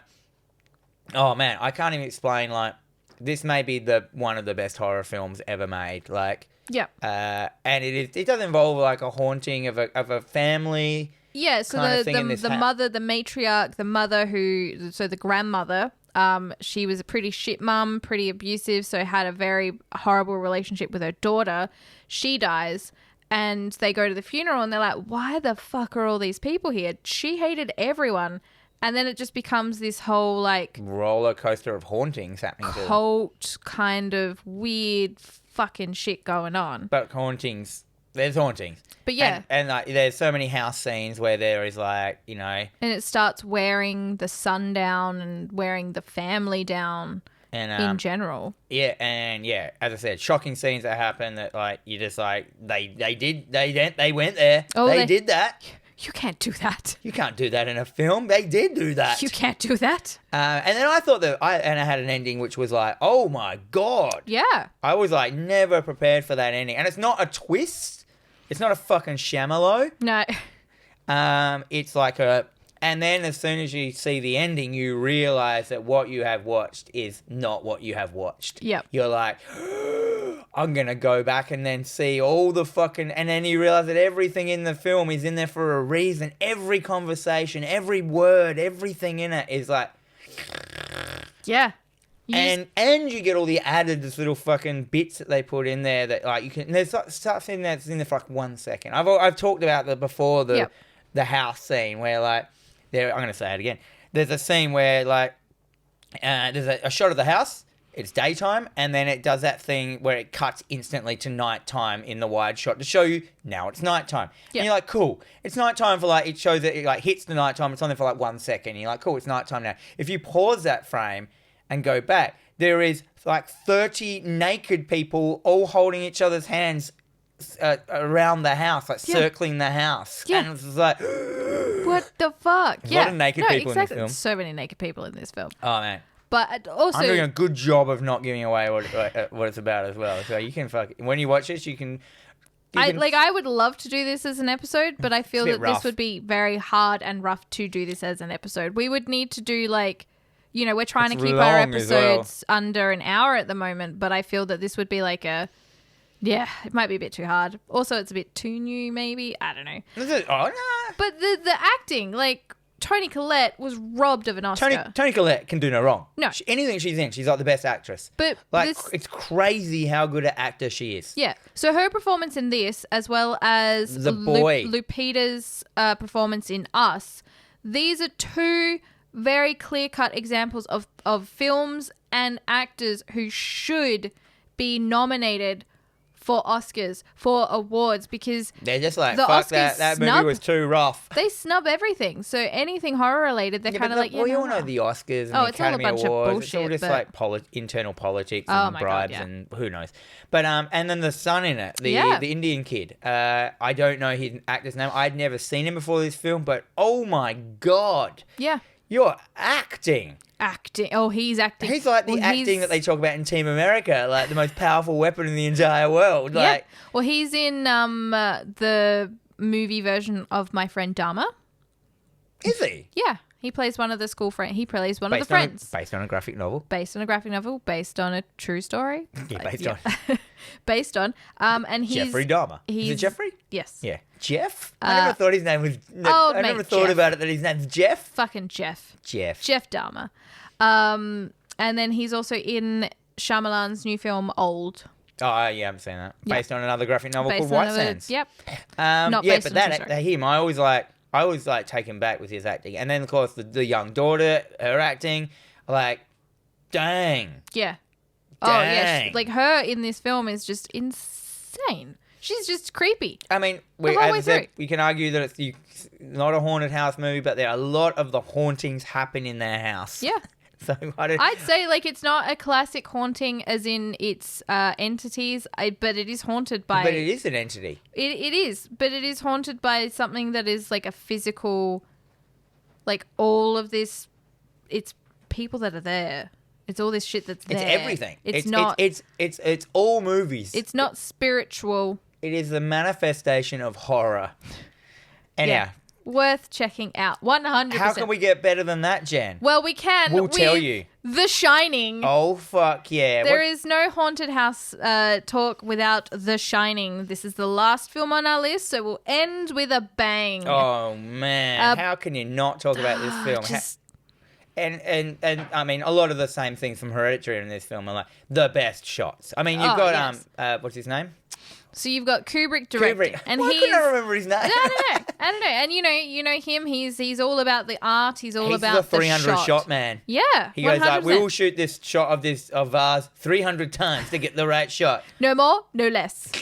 Speaker 2: Oh, man, I can't even explain, like... This may be one of the best horror films ever made. Like...
Speaker 1: Yeah.
Speaker 2: And it does involve like a haunting of a family.
Speaker 1: Yeah, so the mother, the matriarch, the mother the grandmother, she was a pretty shit mum, pretty abusive, so had a very horrible relationship with her daughter. She dies and they go to the funeral and they're like, why the fuck are all these people here? She hated everyone. And then it just becomes this whole like
Speaker 2: roller coaster of hauntings happening.
Speaker 1: Cult kind of weird fucking shit going on.
Speaker 2: But there's hauntings.
Speaker 1: But yeah.
Speaker 2: And like, there's so many house scenes where there is like, you know.
Speaker 1: And it starts wearing the son down and wearing the family down in general.
Speaker 2: Yeah, and yeah, as I said, shocking scenes that happen that like, you just like, they went there. Oh, they did that.
Speaker 1: You can't do that.
Speaker 2: You can't do that in a film. They did do that.
Speaker 1: You can't do that.
Speaker 2: And then I thought that I had an ending which was like, oh my God.
Speaker 1: Yeah.
Speaker 2: I was like never prepared for that ending. And it's not a twist. It's not a fucking Shyamalan.
Speaker 1: No.
Speaker 2: It's like and then as soon as you see the ending, you realize that what you have watched is not what you have watched.
Speaker 1: Yep.
Speaker 2: You're like, I'm going to go back and then see all the fucking... And then you realize that everything in the film is in there for a reason. Every conversation, every word, everything in it is like...
Speaker 1: Yeah.
Speaker 2: And you get all the added little fucking bits that they put in there that like you can... There's stuff in there that's in there for like 1 second. I've talked about that before, the house scene where like... I'm going to say it again. There's a scene where like... there's a shot of the house... It's daytime, and then it does that thing where it cuts instantly to nighttime in the wide shot to show you now it's nighttime. Yep. And you're like, cool. It's nighttime for like, it shows that it like hits the nighttime. It's on there for like 1 second. And you're like, cool, it's nighttime now. If you pause that frame and go back, there is like 30 naked people all holding each other's hands around the house, like circling the house. Yeah. And it's just like...
Speaker 1: What the fuck?
Speaker 2: A lot of naked people in this film.
Speaker 1: So many naked people in this film.
Speaker 2: Oh, man.
Speaker 1: But also...
Speaker 2: I'm doing a good job of not giving away what it's about as well. So you can when you watch this, you can...
Speaker 1: I would love to do this as an episode, but I feel that this would be very hard and rough to do this as an episode. We would need to do like... You know, we're trying to keep our episodes under an hour at the moment, but I feel that this would be like a... Yeah, it might be a bit too hard. Also, it's a bit too new, maybe. I don't know.
Speaker 2: Oh, no.
Speaker 1: But the acting, like... Toni Collette was robbed of an Oscar.
Speaker 2: Toni Collette can do no wrong.
Speaker 1: No.
Speaker 2: Anything she's in, she's like the best actress.
Speaker 1: But
Speaker 2: like, it's crazy how good an actor she is.
Speaker 1: Yeah. So her performance in this, as well as
Speaker 2: the boy
Speaker 1: Lupita's performance in Us, these are two very clear-cut examples of films and actors who should be nominated for Oscars, for awards, because
Speaker 2: they're just like, fuck, that movie was too rough.
Speaker 1: They snub everything. So anything horror related, they're kind of like,
Speaker 2: we all know the Oscars and the Academy Awards.
Speaker 1: Bullshit,
Speaker 2: it's all just like internal politics and bribes and who knows. But and then the son in it, the Indian kid. I don't know his actor's name. I'd never seen him before this film, but oh my God.
Speaker 1: Yeah.
Speaker 2: You're acting.
Speaker 1: Oh, he's acting.
Speaker 2: He's like the acting that they talk about in Team America, like the most powerful weapon in the entire world. Like,
Speaker 1: yeah. Well, he's in the movie version of My Friend Dharma.
Speaker 2: Is he?
Speaker 1: Yeah. He plays one of the school friends. He plays one of the friends.
Speaker 2: Based on a graphic novel.
Speaker 1: Based on a graphic novel. Based on a true story.
Speaker 2: Yeah, based on.
Speaker 1: Based on. And he's...
Speaker 2: Jeffrey Dahmer. Is it Jeffrey?
Speaker 1: Yes.
Speaker 2: Yeah. Jeff? I never thought his name was... I never thought about it that his name's Jeff.
Speaker 1: Fucking Jeff.
Speaker 2: Jeff
Speaker 1: Dahmer. And then he's also in Shyamalan's new film, Old.
Speaker 2: Oh, yeah, I haven't seen that.
Speaker 1: Yeah.
Speaker 2: Based on another graphic novel
Speaker 1: Based
Speaker 2: called
Speaker 1: on
Speaker 2: White
Speaker 1: another-
Speaker 2: Sands.
Speaker 1: Yep.
Speaker 2: Not
Speaker 1: based
Speaker 2: but
Speaker 1: on a true story.
Speaker 2: him, I always like taken back with his acting. And then, of course, the young daughter, her acting, like, dang.
Speaker 1: Yeah. Oh, yeah.
Speaker 2: Dang.
Speaker 1: Like, her in this film is just insane. She's just creepy.
Speaker 2: I mean,
Speaker 1: The whole way
Speaker 2: as I said,
Speaker 1: through.
Speaker 2: we can argue that it's not a haunted house movie, but there are a lot of the hauntings happen in their house.
Speaker 1: Yeah.
Speaker 2: So
Speaker 1: I'd say, like, it's not a classic haunting as in its entities, but it is haunted by...
Speaker 2: But it is an entity.
Speaker 1: It is, but it is haunted by something that is, like, a physical... Like, all of this... It's people that are there. It's all this shit that's there.
Speaker 2: It's everything.
Speaker 1: It's not...
Speaker 2: It's all movies.
Speaker 1: It's not spiritual.
Speaker 2: It is the manifestation of horror. Anyhow.
Speaker 1: Yeah. Worth checking out. 100%.
Speaker 2: How can we get better than that, Jen?
Speaker 1: Well, we can.
Speaker 2: We'll tell
Speaker 1: with
Speaker 2: you.
Speaker 1: The Shining.
Speaker 2: Oh, fuck yeah.
Speaker 1: There is no haunted house talk without The Shining. This is the last film on our list, so we'll end with a bang.
Speaker 2: Oh, man. How can you not talk about this film? And I mean, a lot of the same things from Hereditary in this film are like the best shots. I mean, you've got,
Speaker 1: yes.
Speaker 2: What's his name?
Speaker 1: So you've got Kubrick directing, and
Speaker 2: Why couldn't I remember his name?
Speaker 1: I don't know. And you know him. He's all about the art. He's all about
Speaker 2: the 300
Speaker 1: the
Speaker 2: shot man.
Speaker 1: Yeah,
Speaker 2: he goes
Speaker 1: 100%.
Speaker 2: like, we will shoot this shot of ours 300 times to get the right shot.
Speaker 1: No more, no less.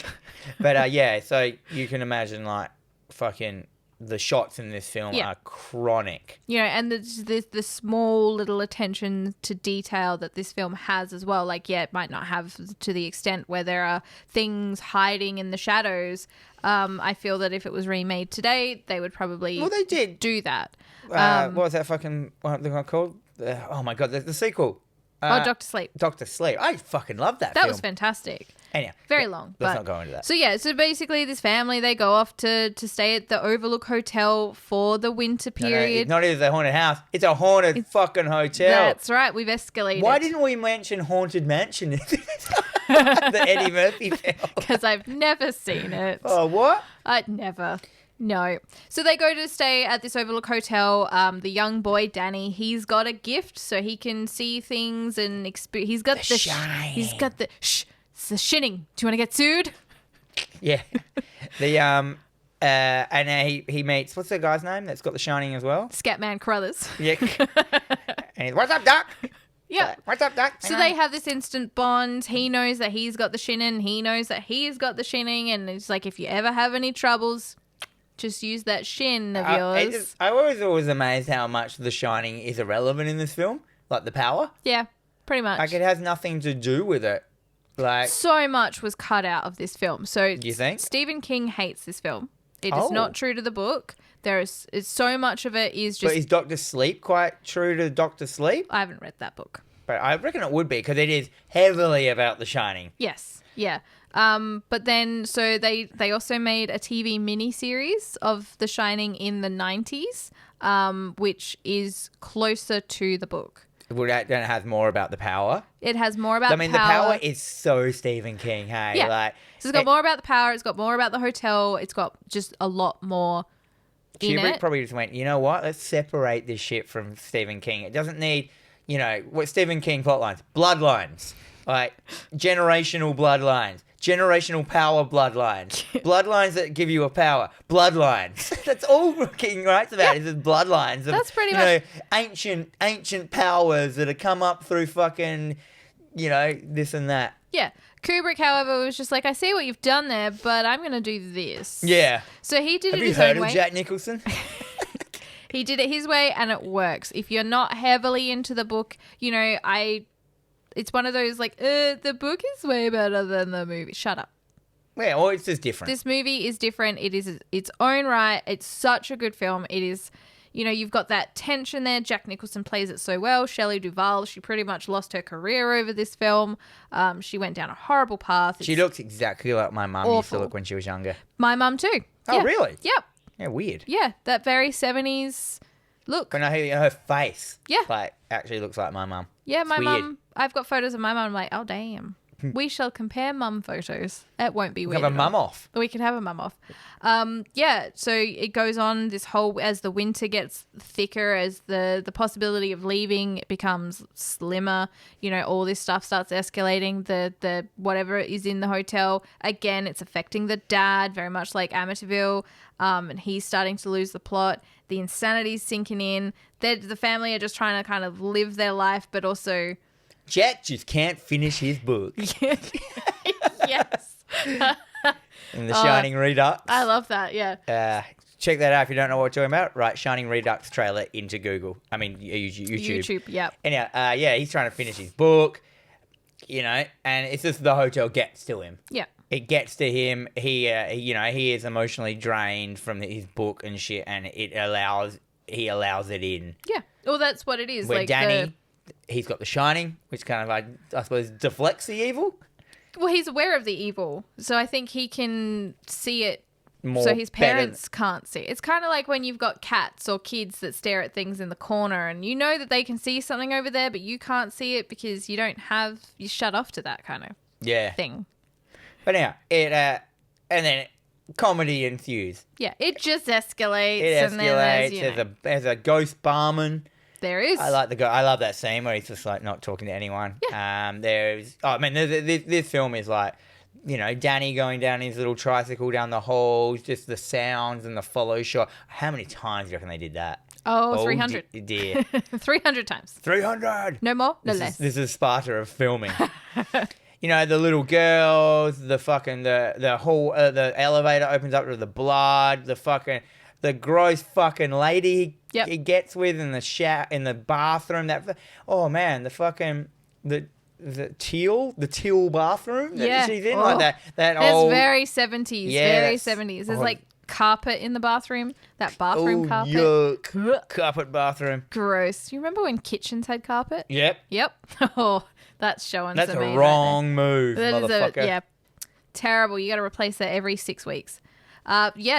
Speaker 2: But yeah, so you can imagine like fucking the shots in this film are chronic.
Speaker 1: You know, and the small little attention to detail that this film has as well. Like, yeah, it might not have to the extent where there are things hiding in the shadows. I feel that if it was remade today, they would probably
Speaker 2: they did
Speaker 1: do that.
Speaker 2: What was that fucking what thing called? Oh my god, the sequel.
Speaker 1: Dr. Sleep.
Speaker 2: Dr. Sleep. I fucking love that
Speaker 1: That
Speaker 2: film.
Speaker 1: was fantastic.
Speaker 2: Anyhow,
Speaker 1: Very long.
Speaker 2: Let's not go into that.
Speaker 1: So yeah, so basically this family, they go off to stay at the Overlook Hotel for the winter period.
Speaker 2: No, not even a haunted house. It's a haunted fucking hotel.
Speaker 1: That's right. We've escalated.
Speaker 2: Why didn't we mention Haunted Mansion? The Eddie Murphy film.
Speaker 1: Because I've never seen it.
Speaker 2: Oh, what?
Speaker 1: Never. No. So they go to stay at this Overlook Hotel. The young boy, Danny, he's got a gift so he can see things and experience. He's got the
Speaker 2: shine.
Speaker 1: He's got the it's the shinning. Do you want to get sued?
Speaker 2: Yeah. And he meets, what's the guy's name that's got the Shining as well?
Speaker 1: Scatman Crothers.
Speaker 2: Yeah. And he's, what's up, Doc?
Speaker 1: Yeah.
Speaker 2: What's up, Doc?
Speaker 1: So they have this instant bond. He knows that he's got the shinning. He knows that he's got the shinning. And it's like, if you ever have any troubles, just use that shin of yours.
Speaker 2: I was always amazed how much the Shining is irrelevant in this film. Like the power.
Speaker 1: Yeah, pretty much.
Speaker 2: Like it has nothing to do with it. Like
Speaker 1: so much was cut out of this film. So
Speaker 2: you think?
Speaker 1: Stephen King hates this film. It is not true to the book. There is so much of it is just.
Speaker 2: But is Dr. Sleep quite true to Dr. Sleep?
Speaker 1: I haven't read that book.
Speaker 2: But I reckon it would be because it is heavily about The Shining.
Speaker 1: Yes. Yeah. But then, so they also made a TV miniseries of The Shining in the 90s, which is closer to the book.
Speaker 2: It has more about the power.
Speaker 1: It has more about the power.
Speaker 2: the power is so Stephen King, hey?
Speaker 1: Yeah.
Speaker 2: Like,
Speaker 1: so it's got more about the power. It's got more about the hotel. It's got just a lot more in
Speaker 2: Kubrick
Speaker 1: it.
Speaker 2: probably just went, you know what? Let's separate this shit from Stephen King. It doesn't need, what Stephen King plotlines? Bloodlines. Like, generational bloodlines. Generational power bloodlines. Bloodlines that give you a power. Bloodlines. That's all King writes about is bloodlines.
Speaker 1: That's pretty much
Speaker 2: ancient powers that have come up through fucking, this and that.
Speaker 1: Yeah. Kubrick, however, was just like, I see what you've done there, but I'm going to do this.
Speaker 2: Yeah.
Speaker 1: So he did
Speaker 2: Have
Speaker 1: it
Speaker 2: you
Speaker 1: his
Speaker 2: heard
Speaker 1: own
Speaker 2: of
Speaker 1: way.
Speaker 2: Jack Nicholson?
Speaker 1: He did it his way and it works. If you're not heavily into the book, it's one of those like, the book is way better than the movie. Shut up.
Speaker 2: Yeah, or it's just different.
Speaker 1: This movie is different. It is its own right. It's such a good film. It is, you've got that tension there. Jack Nicholson plays it so well. Shelley Duvall, she pretty much lost her career over this film. She went down a horrible path.
Speaker 2: She looks exactly like my mum used to look when she was younger.
Speaker 1: My mum too.
Speaker 2: Oh, really?
Speaker 1: Yep.
Speaker 2: Yeah, weird.
Speaker 1: Yeah, that very 70s look.
Speaker 2: But no, her face,
Speaker 1: Yeah.
Speaker 2: actually looks like my mum.
Speaker 1: Yeah, my
Speaker 2: weird.
Speaker 1: mum. I've got photos of my mum. I'm like, oh damn. We shall compare mum photos. It won't be weird.
Speaker 2: Have a mum off.
Speaker 1: We can have a mum off. Yeah, so it goes on this whole, as the winter gets thicker, as the possibility of leaving becomes slimmer, you know, all this stuff starts escalating. The whatever is in the hotel, again, it's affecting the dad, very much like Amityville, and he's starting to lose the plot. The insanity's sinking in. The family are just trying to kind of live their life, but also...
Speaker 2: Jack just can't finish his book.
Speaker 1: Yes.
Speaker 2: In the Shining Redux.
Speaker 1: I love that, yeah.
Speaker 2: Check that out if you don't know what we're talking about. Right, Shining Redux trailer into Google. I mean, YouTube.
Speaker 1: YouTube, yep.
Speaker 2: Anyhow, yeah, he's trying to finish his book, you know, and it's just the hotel gets to him.
Speaker 1: Yeah.
Speaker 2: It gets to him. He is emotionally drained from his book and shit, and he allows it in.
Speaker 1: Yeah. Well, that's what it is.
Speaker 2: Where
Speaker 1: like
Speaker 2: Danny, he's got the Shining, which kind of, like, I suppose, deflects the evil.
Speaker 1: Well, he's aware of the evil, so I think he can see it
Speaker 2: More
Speaker 1: so his parents can't see it. It's kind of like when you've got cats or kids that stare at things in the corner and you know that they can see something over there, but you can't see it because you're shut off to that kind of thing.
Speaker 2: But anyhow, and then comedy ensues.
Speaker 1: Yeah, it just escalates.
Speaker 2: And then there's a ghost barman.
Speaker 1: There is.
Speaker 2: I love that scene where he's just like not talking to anyone.
Speaker 1: Yeah.
Speaker 2: This film is like, you know, Danny going down his little tricycle down the halls, just the sounds and the follow shot. How many times do you reckon they did that?
Speaker 1: Oh, 300.
Speaker 2: Dear.
Speaker 1: 300 times.
Speaker 2: 300.
Speaker 1: No more, no less.
Speaker 2: This is Sparta of filming. You know, the little girls, the elevator opens up to the blood, the gross fucking lady he gets with in the bathroom. Oh man, the teal bathroom that she's in, like that
Speaker 1: That's
Speaker 2: old.
Speaker 1: very 70s.
Speaker 2: Yeah,
Speaker 1: very 70s. There's like carpet in the bathroom. That bathroom carpet.
Speaker 2: Yuck. Carpet bathroom.
Speaker 1: Gross. You remember when kitchens had carpet?
Speaker 2: Yep.
Speaker 1: Oh, that's showing.
Speaker 2: That's
Speaker 1: some
Speaker 2: a wrong move,
Speaker 1: that
Speaker 2: motherfucker.
Speaker 1: Terrible. You got to replace that every 6 weeks.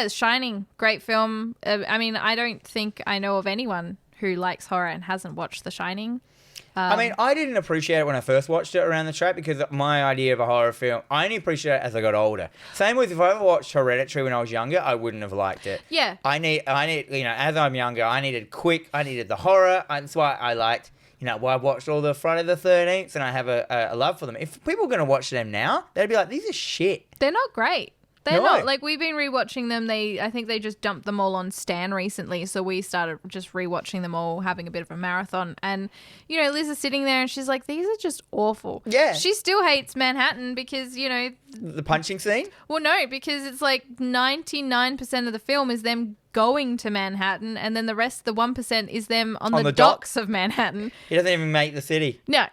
Speaker 1: Shining, great film. I mean, I don't think I know of anyone who likes horror and hasn't watched The Shining.
Speaker 2: I mean, I didn't appreciate it when I first watched it around the track because my idea of a horror film, I only appreciate it as I got older. Same with if I ever watched Hereditary when I was younger, I wouldn't have liked it.
Speaker 1: Yeah.
Speaker 2: I need, you know, as I'm younger, I needed the horror. That's why I liked, you know, why I watched all the Friday the 13th and I have a love for them. If people are going to watch them now, they'd be like, these are shit.
Speaker 1: They're not great. They're not. Like, we've been rewatching them. I think they just dumped them all on Stan recently, so we started just rewatching them all, having a bit of a marathon. And, you know, Liz is sitting there and she's like, these are just awful.
Speaker 2: Yeah.
Speaker 1: She still hates Manhattan because, you know...
Speaker 2: The punching scene?
Speaker 1: Well, no, because it's like 99% of the film is them going to Manhattan, and then the rest, the 1%, is them on the docks of Manhattan.
Speaker 2: He doesn't even make the city.
Speaker 1: No.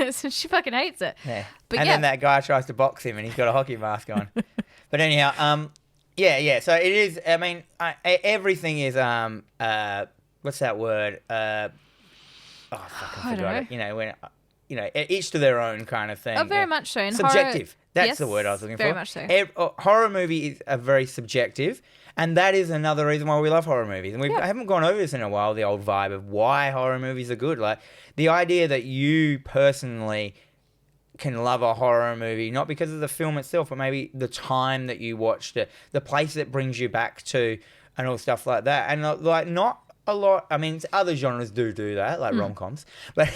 Speaker 1: So she fucking hates it.
Speaker 2: Yeah. But then that guy tries to box him and he's got a hockey mask on. But anyhow, so it is, I mean, everything is, what's that word? I forgot it. You know, when, you know, each to their own kind of thing.
Speaker 1: Oh, very much so. And
Speaker 2: subjective.
Speaker 1: Horror,
Speaker 2: That's the word I was looking for.
Speaker 1: Very much so.
Speaker 2: Horror movie is a very subjective, and that is another reason why we love horror movies. And I haven't gone over this in a while, the old vibe of why horror movies are good. Like, the idea that you personally can love a horror movie, not because of the film itself, but maybe the time that you watched it, the place that brings you back to, and all stuff like that. And like, not a lot, I mean, other genres do that, like rom-coms, but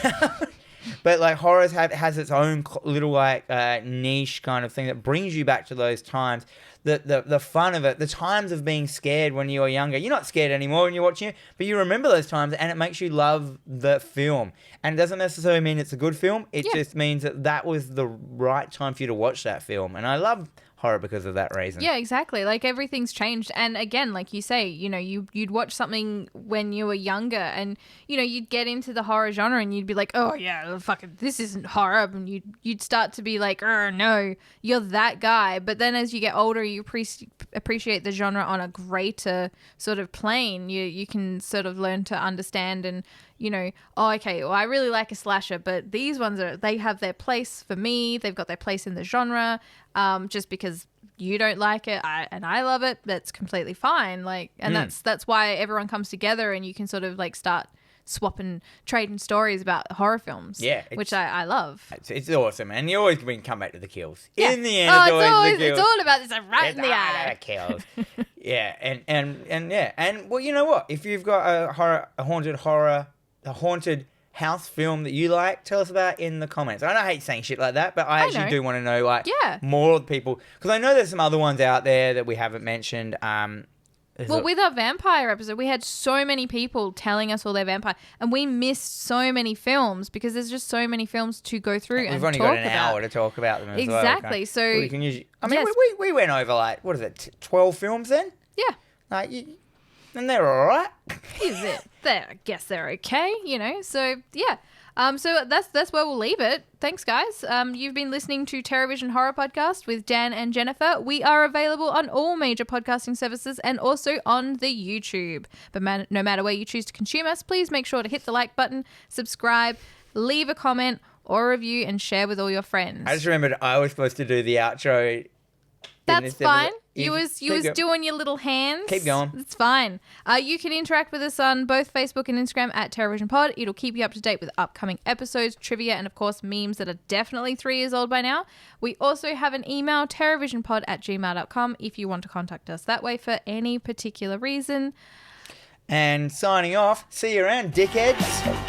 Speaker 2: but like horror has its own little like niche kind of thing that brings you back to those times. The fun of it, the times of being scared when you were younger. You're not scared anymore when you're watching it, but you remember those times, and it makes you love the film. And it doesn't necessarily mean it's a good film. It just means that was the right time for you to watch that film. And I love horror because of that reason.
Speaker 1: Yeah, exactly. Like, everything's changed. And again, like you say, you know, you'd watch something when you were younger and, you know, you'd get into the horror genre and you'd be like, oh yeah, fucking, this isn't horror. And you'd start to be like, oh no, you're that guy. But then as you get older, you appreciate the genre on a greater sort of plane. You can sort of learn to understand and, you know, oh, okay, well, I really like a slasher, but these ones they have their place for me. They've got their place in the genre. Just because you don't like it and I love it, that's completely fine. Like, and that's why everyone comes together and you can sort of like start swapping, trading stories about horror films.
Speaker 2: Yeah.
Speaker 1: Which I love.
Speaker 2: It's awesome, and you always can come back to the kills.
Speaker 1: Yeah.
Speaker 2: In the end, it's always the kills.
Speaker 1: It's all about this right in the eye.
Speaker 2: Kills. Yeah, and well, you know what? If you've got a haunted house film that you like, tell us about in the comments. I hate saying shit like that, but I actually do want to know more of the people, because I know there's some other ones out there that we haven't mentioned.
Speaker 1: With our vampire episode, we had so many people telling us all their vampire, and we missed so many films because there's just so many films to go through and talk about. We've only got an
Speaker 2: hour to talk about them as well.
Speaker 1: Exactly. So
Speaker 2: we can usually, we went over like, what is it, 12 films then?
Speaker 1: Yeah.
Speaker 2: And they're all right.
Speaker 1: I guess they're okay, So, yeah. So that's where we'll leave it. Thanks, guys. You've been listening to TerrorVision Horror Podcast with Dan and Jennifer. We are available on all major podcasting services and also on the YouTube. But no matter where you choose to consume us, please make sure to hit the like button, subscribe, leave a comment or review, and share with all your friends.
Speaker 2: I just remembered I was supposed to do the outro.
Speaker 1: That's fine. You was doing your little hands.
Speaker 2: Keep going.
Speaker 1: It's fine. You can interact with us on both Facebook and Instagram at TerrorVision Pod. It'll keep you up to date with upcoming episodes, trivia, and of course memes that are definitely 3 years old by now. We also have an email, terrorvisionpod@gmail.com, if you want to contact us that way for any particular reason.
Speaker 2: And signing off. See you around, dickheads.